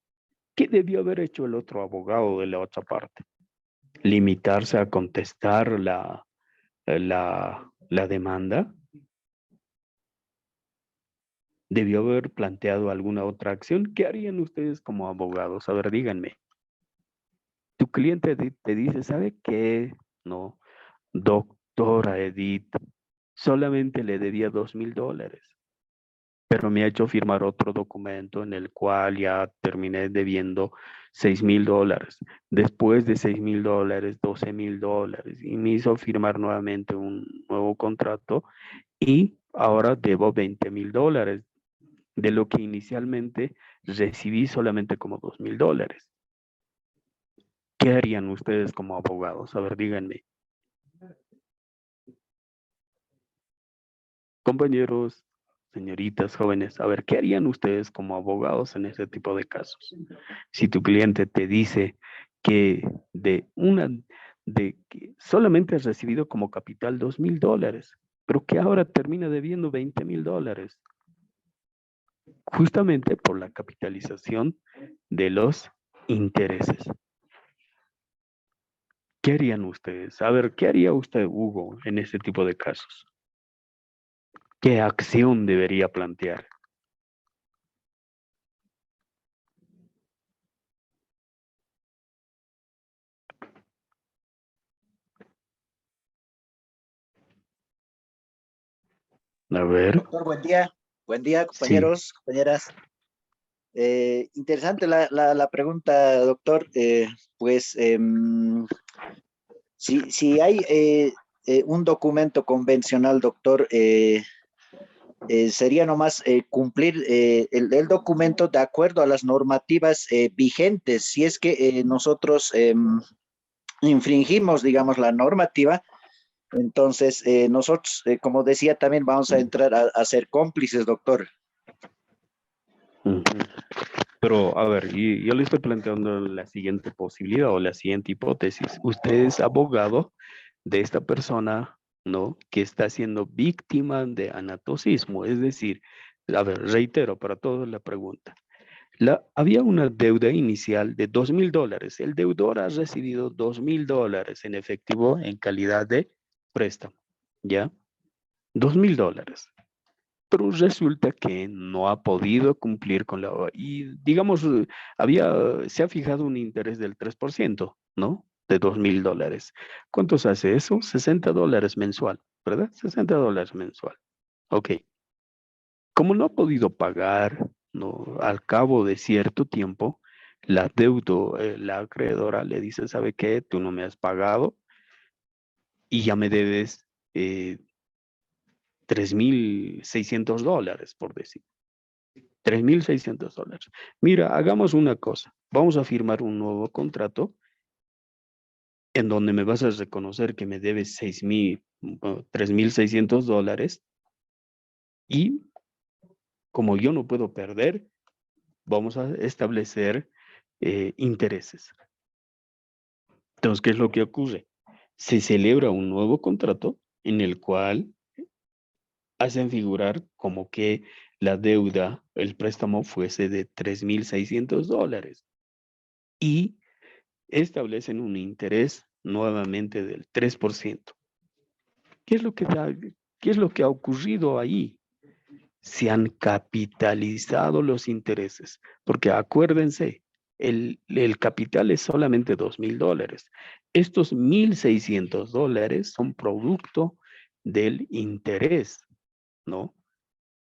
¿qué debió haber hecho el otro abogado de la otra parte? Limitarse a contestar la demanda. Debió haber planteado alguna otra acción. ¿Qué harían ustedes como abogados? A ver, díganme. Tu cliente te dice, ¿sabe qué? No, doctora Edith, solamente le debía $2,000, pero me ha hecho firmar otro documento en el cual ya terminé debiendo $6,000. Después de $6,000, $12,000, y me hizo firmar nuevamente un nuevo contrato y ahora debo $20,000 de lo que inicialmente recibí solamente como $2,000. ¿Qué harían ustedes como abogados? A ver, díganme. Compañeros, señoritas, jóvenes, a ver, ¿qué harían ustedes como abogados en ese tipo de casos? Si tu cliente te dice que que solamente has recibido como capital $2,000, pero que ahora termina debiendo $20,000, justamente por la capitalización de los intereses. ¿Qué harían ustedes? A ver, ¿qué haría usted, Hugo, en este tipo de casos? ¿Qué acción debería plantear? A ver, Doctor, buen día. Buen día, sí. compañeros, compañeras. Interesante la pregunta, doctor. Pues si hay un documento convencional, doctor, sería nomás cumplir el documento de acuerdo a las normativas vigentes. Si es que nosotros infringimos, digamos, la normativa, Entonces, nosotros, como decía, también vamos a entrar a ser cómplices, doctor. Ujú. Pero, a ver, y yo le estoy planteando la siguiente posibilidad o la siguiente hipótesis. Usted es abogado de esta persona, ¿no? Que está siendo víctima de anatocismo. Es decir, a ver, reitero para todos la pregunta. Había una deuda inicial de $2,000. El deudor ha recibido $2,000 en efectivo en calidad de préstamo, ¿ya? $2,000. Pero resulta que no ha podido cumplir con y digamos, se ha fijado un interés del 3%, ¿no? De $2,000. ¿Cuántos hace eso? $60 mensual, ¿verdad? $60 mensual. Ok. Como no ha podido pagar, ¿no? Al cabo de cierto tiempo, la acreedora le dice, ¿sabe qué? Tú no me has pagado y ya me debes $3,600, por decir. $3,600. Mira, hagamos una cosa. Vamos a firmar un nuevo contrato en donde me vas a reconocer que me debes $3,600 y como yo no puedo perder, vamos a establecer intereses. Entonces, ¿qué es lo que ocurre? Se celebra un nuevo contrato en el cual hacen figurar como que la deuda, el préstamo fuese de $3,600 y establecen un interés nuevamente del 3%. ¿Qué es lo que qué es lo que ha ocurrido ahí? Se han capitalizado los intereses, porque acuérdense, el capital es solamente $2,000. Estos $1,600 son producto del interés, ¿no?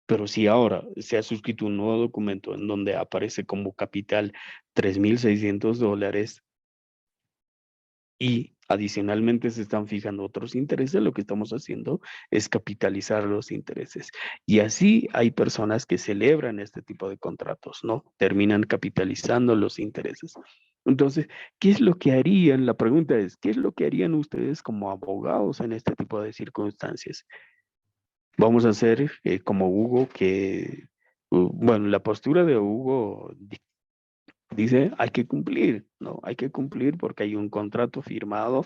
Pero si ahora se ha suscrito un nuevo documento en donde aparece como capital $3,600 y adicionalmente se están fijando otros intereses, lo que estamos haciendo es capitalizar los intereses. Y así hay personas que celebran este tipo de contratos, ¿no? Terminan capitalizando los intereses. Entonces, ¿qué es lo que harían? La pregunta es, ¿qué es lo que harían ustedes como abogados en este tipo de circunstancias? Vamos a hacer como Hugo, bueno, la postura de Hugo dice, hay que cumplir, ¿no? Hay que cumplir porque hay un contrato firmado,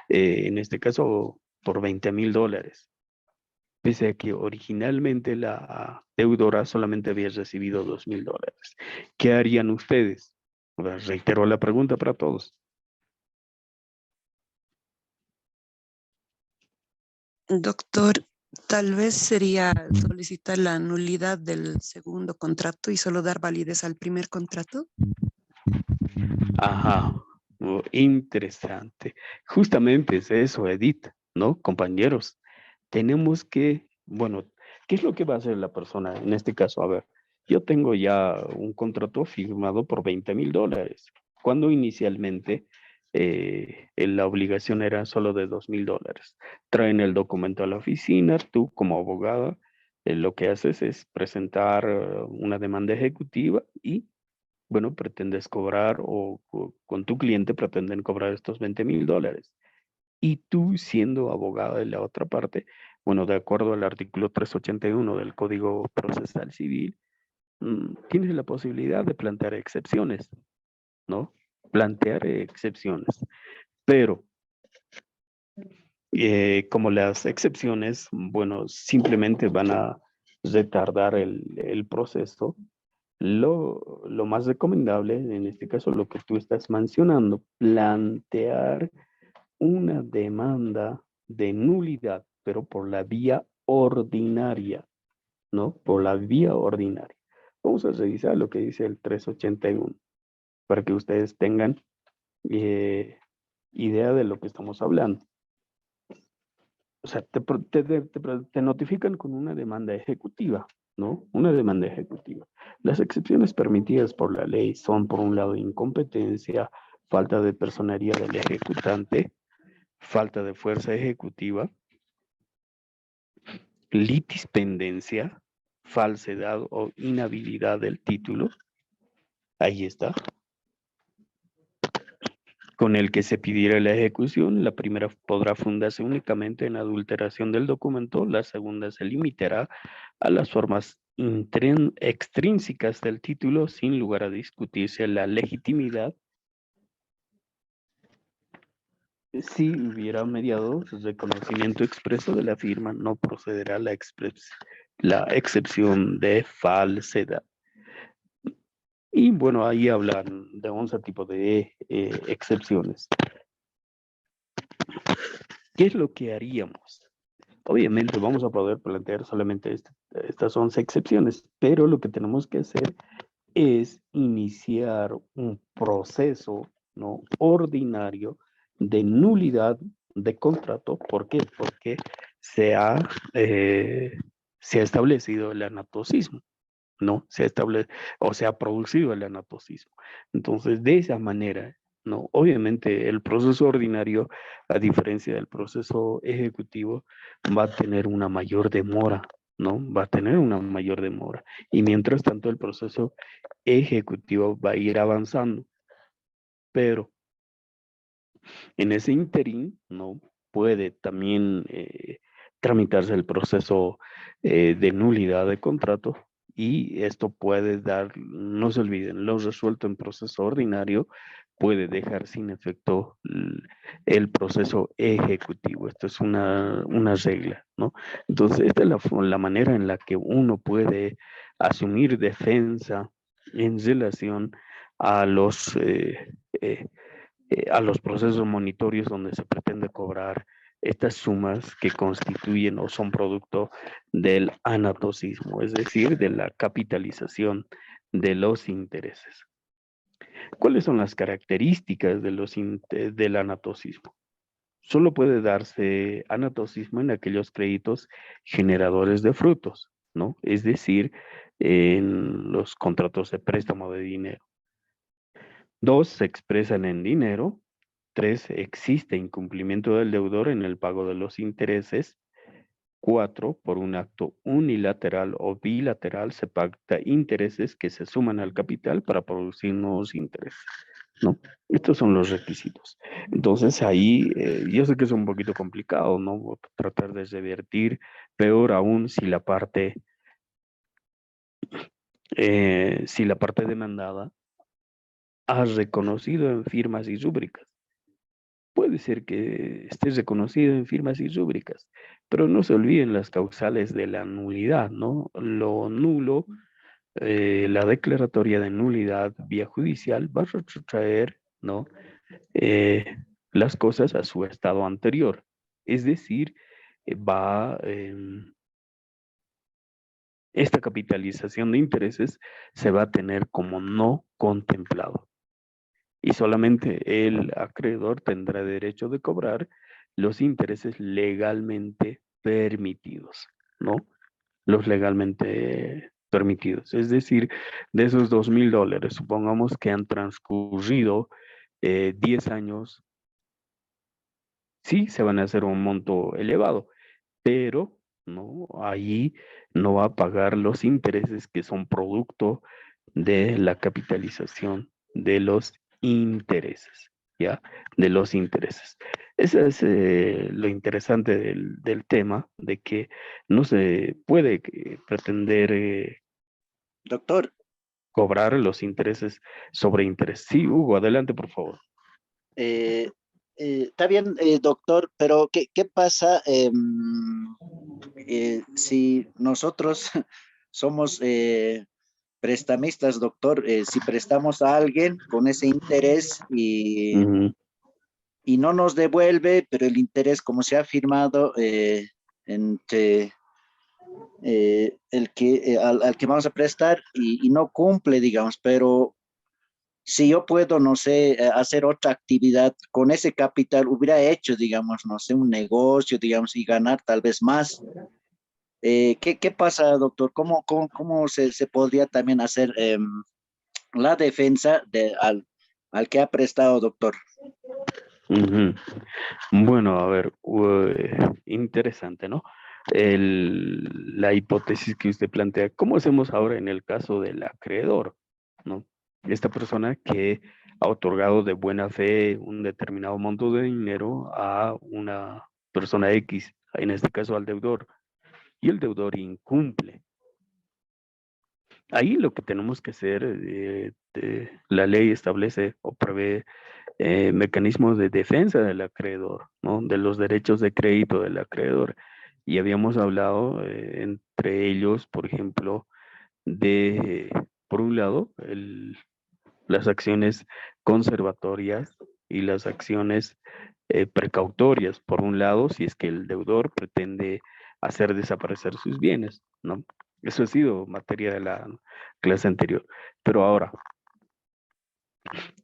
en este caso, por $20,000, pese a que originalmente la deudora solamente había recibido $2,000. ¿Qué harían ustedes? Reitero la pregunta para todos. Doctor, tal vez sería solicitar la nulidad del segundo contrato y solo dar validez al primer contrato. Ajá, interesante. Justamente es eso, Edith, ¿no? Compañeros, tenemos que, bueno, ¿qué es lo que va a hacer la persona en este caso? A ver, yo tengo ya un contrato firmado por $20,000, cuando inicialmente la obligación era solo de $2,000. Traen el documento a la oficina, tú como abogada, lo que haces es presentar una demanda ejecutiva y bueno, pretendes cobrar o con tu cliente pretenden cobrar estos $20,000. Y tú siendo abogado de la otra parte, bueno, de acuerdo al artículo 381 del Código Procesal Civil, tienes la posibilidad de plantear excepciones, ¿no? Plantear excepciones. Pero como las excepciones, bueno, simplemente van a retardar el proceso. Lo más recomendable, en este caso, lo que tú estás mencionando, plantear una demanda de nulidad, pero por la vía ordinaria, ¿no? Por la vía ordinaria. Vamos a revisar lo que dice el 381 para que ustedes tengan idea de lo que estamos hablando. O sea, te notifican con una demanda ejecutiva, ¿no? Una demanda ejecutiva. Las excepciones permitidas por la ley son, por un lado, incompetencia, falta de personería del ejecutante, falta de fuerza ejecutiva, litispendencia, falsedad o inhabilidad del título. Ahí está. con el que se pidiera la ejecución. La primera podrá fundarse únicamente en adulteración del documento, la segunda se limitará a las formas extrínsecas del título, sin lugar a discutirse la legitimidad si hubiera mediado reconocimiento expreso de la firma. No procederá la excepción de falsedad. Y bueno, ahí hablan de 11 tipos de excepciones. ¿Qué es lo que haríamos? Obviamente vamos a poder plantear solamente estas 11 excepciones, pero lo que tenemos que hacer es iniciar un proceso, ¿no?, ordinario de nulidad de contrato. ¿Por qué? Porque se ha establecido el anatocismo, ¿no? Se ha producido el anatocismo. Entonces, de esa manera, ¿no? Obviamente el proceso ordinario, a diferencia del proceso ejecutivo, va a tener una mayor demora, ¿no? Va a tener una mayor demora. Y mientras tanto, el proceso ejecutivo va a ir avanzando. Pero en ese interín, ¿no?, puede también tramitarse el proceso de nulidad de contrato, y esto puede dar, no se olviden, lo resuelto en proceso ordinario puede dejar sin efecto el proceso ejecutivo. Esto es una regla, ¿no? Entonces, esta es la manera en la que uno puede asumir defensa en relación a a los procesos monitorios donde se pretende cobrar estas sumas que constituyen o son producto del anatocismo, es decir, de la capitalización de los intereses. ¿Cuáles son las características del anatocismo? Solo puede darse anatocismo en aquellos créditos generadores de frutos, ¿no? Es decir, en los contratos de préstamo de dinero. 2, se expresan en dinero. 3, existe incumplimiento del deudor en el pago de los intereses. 4, por un acto unilateral o bilateral se pacta intereses que se suman al capital para producir nuevos intereses, ¿no? Estos son los requisitos. Entonces ahí, yo sé que es un poquito complicado, ¿no? Voy a tratar de revertir, peor aún si la parte demandada ha reconocido en firmas y rúbricas. Puede ser que esté reconocido en firmas y rúbricas, pero no se olviden las causales de la nulidad, ¿no? Lo nulo, la declaratoria de nulidad vía judicial va a retrotraer, ¿no?, las cosas a su estado anterior. Es decir, esta capitalización de intereses se va a tener como no contemplado. Y solamente el acreedor tendrá derecho de cobrar los intereses legalmente permitidos, ¿no? Los legalmente permitidos. Es decir, de esos $2,000, supongamos que han transcurrido 10 años, sí se van a hacer un monto elevado, pero no, ahí no va a pagar los intereses que son producto de la capitalización de los intereses, ¿ya? De los intereses. Eso es lo interesante del tema, de que no se puede pretender Doctor, cobrar los intereses sobre interés. Sí, Hugo, adelante, por favor. está bien, doctor, pero ¿qué pasa si nosotros somos prestamistas, doctor? Si prestamos a alguien con ese interés Ujú. y no nos devuelve, pero el interés, como se ha firmado entre al que vamos a prestar y no cumple, digamos, pero si yo puedo, no sé, hacer otra actividad con ese capital, hubiera hecho, digamos, no sé, un negocio, digamos, y ganar tal vez más. ¿Qué pasa, doctor? ¿Cómo se podría también hacer la defensa al que ha prestado, doctor? Ujú. Bueno, a ver, interesante, ¿no? La hipótesis que usted plantea, ¿cómo hacemos ahora en el caso del acreedor, ¿no? Esta persona que ha otorgado de buena fe un determinado monto de dinero a una persona X, en este caso al deudor, y el deudor incumple. Ahí lo que tenemos que hacer, la ley establece o prevé mecanismos de defensa del acreedor, ¿no? De los derechos de crédito del acreedor. Y habíamos hablado entre ellos, por ejemplo, de, por un lado, las acciones conservatorias y las acciones precautorias. Por un lado, si es que el deudor pretende hacer desaparecer sus bienes, ¿no? Eso ha sido materia de la clase anterior. Pero ahora,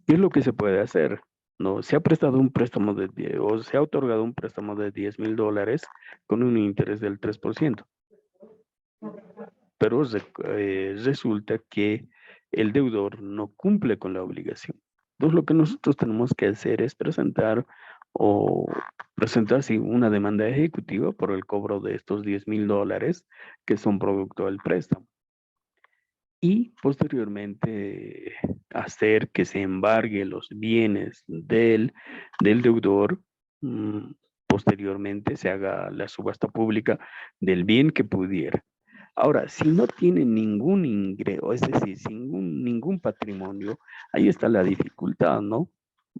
¿qué es lo que se puede hacer? No, se ha prestado un préstamo o se ha otorgado un préstamo de $10,000 con un interés del 3%. Pero resulta que el deudor no cumple con la obligación. Entonces, lo que nosotros tenemos que hacer es presentar sí, una demanda ejecutiva por el cobro de estos $10,000 que son producto del préstamo. Y posteriormente hacer que se embargue los bienes del deudor. Posteriormente se haga la subasta pública del bien que pudiera. Ahora, si no tiene ningún ingreso, es decir, sin ningún patrimonio, ahí está la dificultad, ¿no?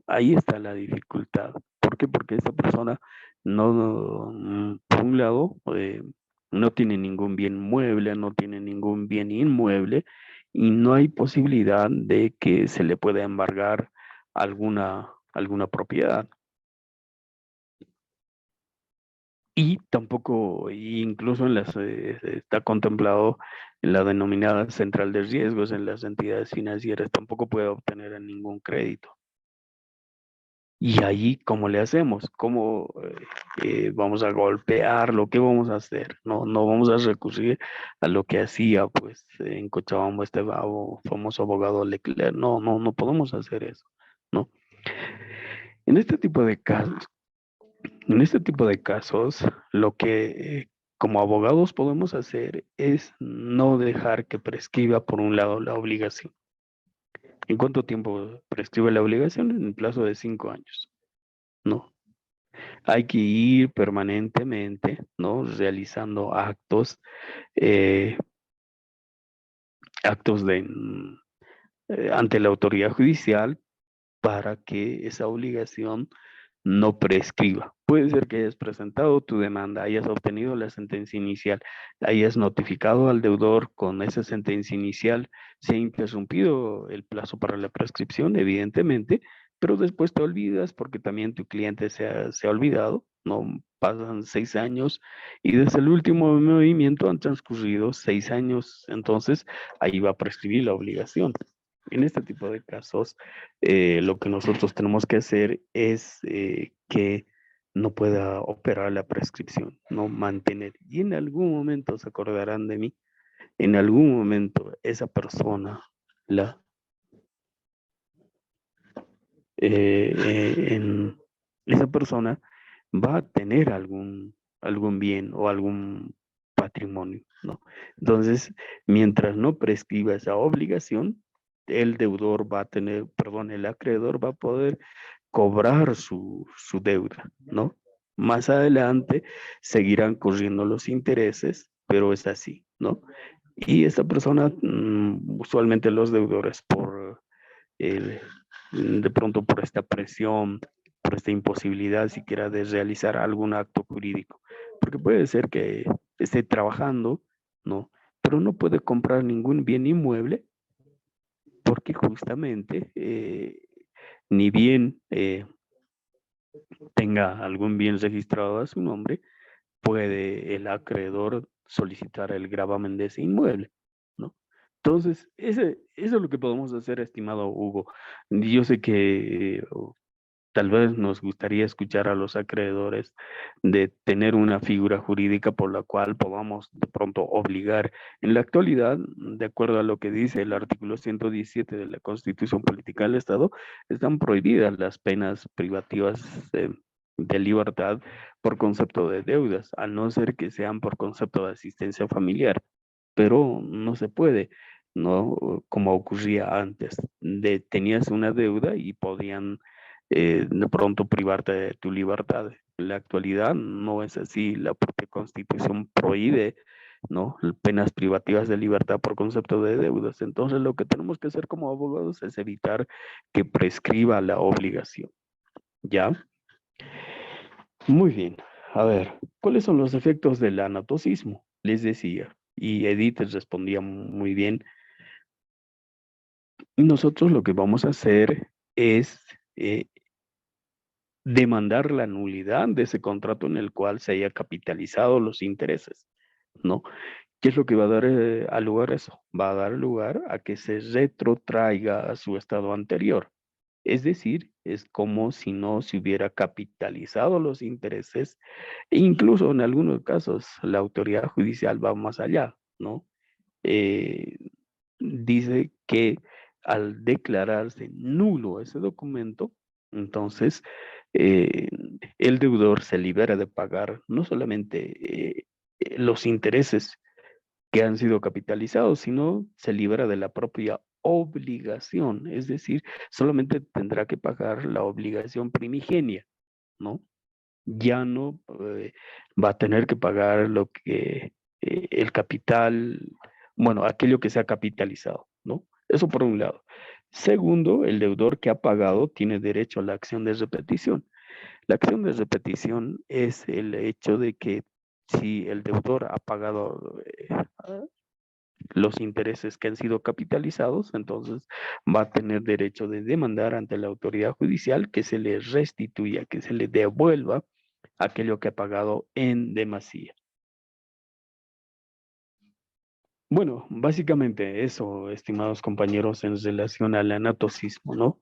Ahí está la dificultad. ¿Por qué? Porque esta persona por un lado, no tiene ningún bien mueble, no tiene ningún bien inmueble y no hay posibilidad de que se le pueda embargar alguna propiedad. Y tampoco, incluso está contemplado en la denominada central de riesgos en las entidades financieras, tampoco puede obtener ningún crédito. Y ahí, ¿cómo le hacemos? ¿Cómo vamos a golpearlo? ¿Qué vamos a hacer? No vamos a recurrir a lo que hacía, pues, en Cochabamba este famoso abogado Leclerc. No podemos hacer eso, ¿no? En este tipo de casos, lo que como abogados podemos hacer es no dejar que prescriba, por un lado, la obligación. ¿En cuánto tiempo prescribe la obligación? En el plazo de 5 años, ¿no? Hay que ir permanentemente, ¿no? Realizando actos ante la autoridad judicial para que esa obligación no prescriba. Puede ser que hayas presentado tu demanda, hayas obtenido la sentencia inicial, hayas notificado al deudor con esa sentencia inicial, se ha interrumpido el plazo para la prescripción, evidentemente, pero después te olvidas porque también tu cliente se ha olvidado, no pasan 6 años y desde el último movimiento han transcurrido 6 años, entonces ahí va a prescribir la obligación. En este tipo de casos, lo que nosotros tenemos que hacer es que no pueda operar la prescripción, no mantener. Y en algún momento se acordarán de mí, en algún momento esa persona, esa persona va a tener algún bien o algún patrimonio, ¿no? Entonces, mientras no prescriba esa obligación, el deudor va a tener, perdón, el acreedor va a poder cobrar su deuda, ¿no? Más adelante seguirán corriendo los intereses, pero es así, ¿no? Y esta persona, usualmente los deudores de pronto por esta presión, por esta imposibilidad siquiera de realizar algún acto jurídico, porque puede ser que esté trabajando, ¿no? Pero no puede comprar ningún bien inmueble porque justamente ni bien tenga algún bien registrado a su nombre, puede el acreedor solicitar el gravamen de ese inmueble, ¿no? Entonces, eso es lo que podemos hacer, estimado Hugo. Yo sé que tal vez nos gustaría escuchar a los acreedores de tener una figura jurídica por la cual podamos de pronto obligar. En la actualidad, de acuerdo a lo que dice el artículo 117 de la Constitución Política del Estado, están prohibidas las penas privativas de libertad por concepto de deudas, a no ser que sean por concepto de asistencia familiar, pero no se puede. ¿no? Como ocurría antes. Tenías una deuda y podían de pronto privarte de tu libertad. En la actualidad no es así. La propia Constitución prohíbe, ¿no? Penas privativas de libertad por concepto de deudas. Entonces, lo que tenemos que hacer como abogados es evitar que prescriba la obligación. ¿Ya? Muy bien. A ver, ¿cuáles son los efectos del anatocismo? Les decía, y Edith respondía muy bien. Nosotros lo que vamos a hacer es demandar la nulidad de ese contrato en el cual se haya capitalizado los intereses, ¿no? ¿Qué es lo que va a dar a lugar eso? Va a dar lugar a que se retrotraiga a su estado anterior. Es decir, es como si no se hubiera capitalizado los intereses e incluso en algunos casos la autoridad judicial va más allá, ¿no? Eh, dice que al declararse nulo ese documento, entonces eh, el deudor se libera de pagar no solamente los intereses que han sido capitalizados, sino se libera de la propia obligación, es decir, solamente tendrá que pagar la obligación primigenia, ¿no? Ya no va a tener que pagar lo que el capital, bueno, aquello que se ha capitalizado, ¿no? Eso por un lado. Segundo, el deudor que ha pagado tiene derecho a la acción de repetición. La acción de repetición es el hecho de que si el deudor ha pagado los intereses que han sido capitalizados, entonces va a tener derecho de demandar ante la autoridad judicial que se le restituya, que se le devuelva aquello que ha pagado en demasía. Bueno, básicamente eso, estimados compañeros, en relación al anatocismo, ¿no?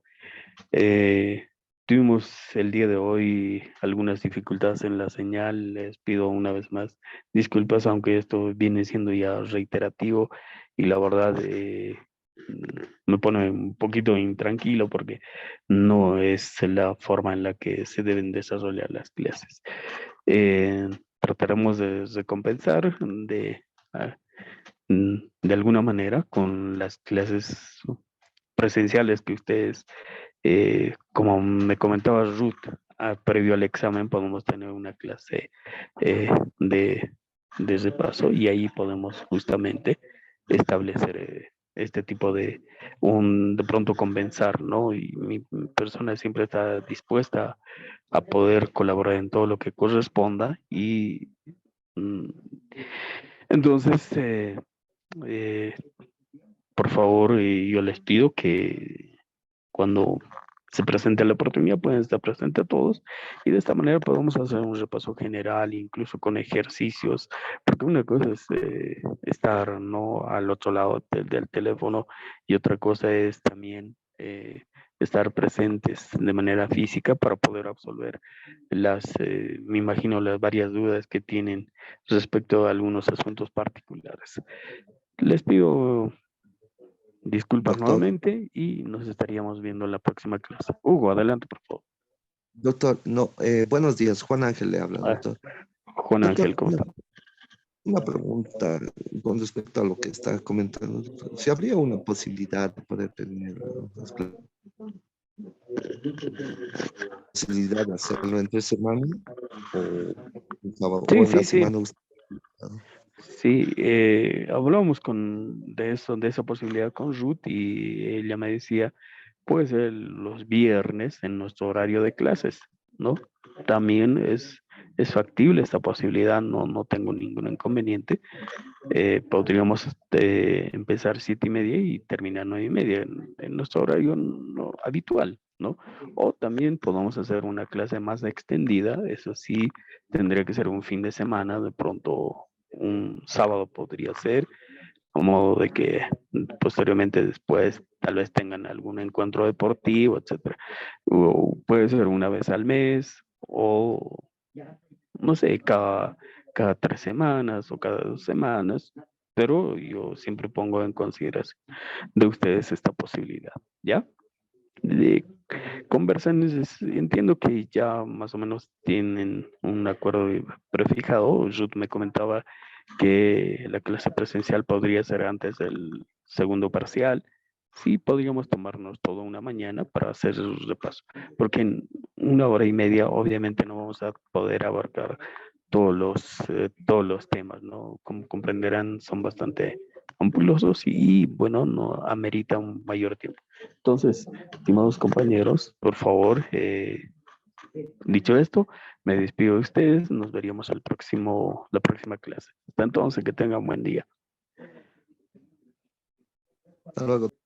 Tuvimos el día de hoy algunas dificultades en la señal. Les pido una vez más disculpas, aunque esto viene siendo ya reiterativo y la verdad me pone un poquito intranquilo porque no es la forma en la que se deben desarrollar las clases. Trataremos de recompensar ah, de alguna manera con las clases presenciales que ustedes como me comentaba Ruth, previo al examen podemos tener una clase de, de repaso y ahí podemos justamente establecer este tipo de pronto compensar, ¿no? Y mi persona siempre está dispuesta a poder colaborar en todo lo que corresponda y mm, entonces, eh, por favor, yo les pido que cuando se presente la oportunidad, pueden estar presentes todos y de esta manera podemos hacer un repaso general, incluso con ejercicios, porque una cosa es estar no al otro lado del teléfono y otra cosa es también estar presentes de manera física para poder absolver me imagino, las varias dudas que tienen respecto a algunos asuntos particulares. Les pido disculpas Doctor, nuevamente y nos estaríamos viendo en la próxima clase. Hugo, adelante, por favor. doctor, no, buenos días, Juan Ángel le habla, Ah, doctor. Juan Doctor, Ángel, ¿cómo está? una pregunta con respecto a lo que está comentando, doctor. Si habría una posibilidad de poder tener las posibilidad de hacerlo entre semana o, o Sí, en la sí, sí. semana usted? Sí, hablamos de esa posibilidad con Ruth y ella me decía, puede ser los viernes en nuestro horario de clases, ¿no? También es factible esta posibilidad, no tengo ningún inconveniente. Podríamos empezar 7:30 y terminar 9:30 en nuestro horario habitual, ¿no? O también podemos hacer una clase más extendida, eso sí, tendría que ser un fin de semana, de pronto un sábado podría ser, a modo de que posteriormente después tal vez tengan algún encuentro deportivo, etcétera. O puede ser una vez al mes o no sé, cada 3 semanas o cada 2 semanas, pero yo siempre pongo en consideración de ustedes esta posibilidad, ¿ya? De conversaciones, entiendo que ya más o menos tienen un acuerdo prefijado. Ruth me comentaba que la clase presencial podría ser antes del segundo parcial, sí podríamos tomarnos toda una mañana para hacer el repaso, porque en 1 hora y media obviamente no vamos a poder abarcar todos los temas, ¿no? Como comprenderán, son bastante ampulosos y, bueno, no amerita un mayor tiempo. Entonces, estimados compañeros, por favor, dicho esto, me despido de ustedes, nos veríamos la próxima clase. Hasta entonces, que tengan buen día. Hasta luego.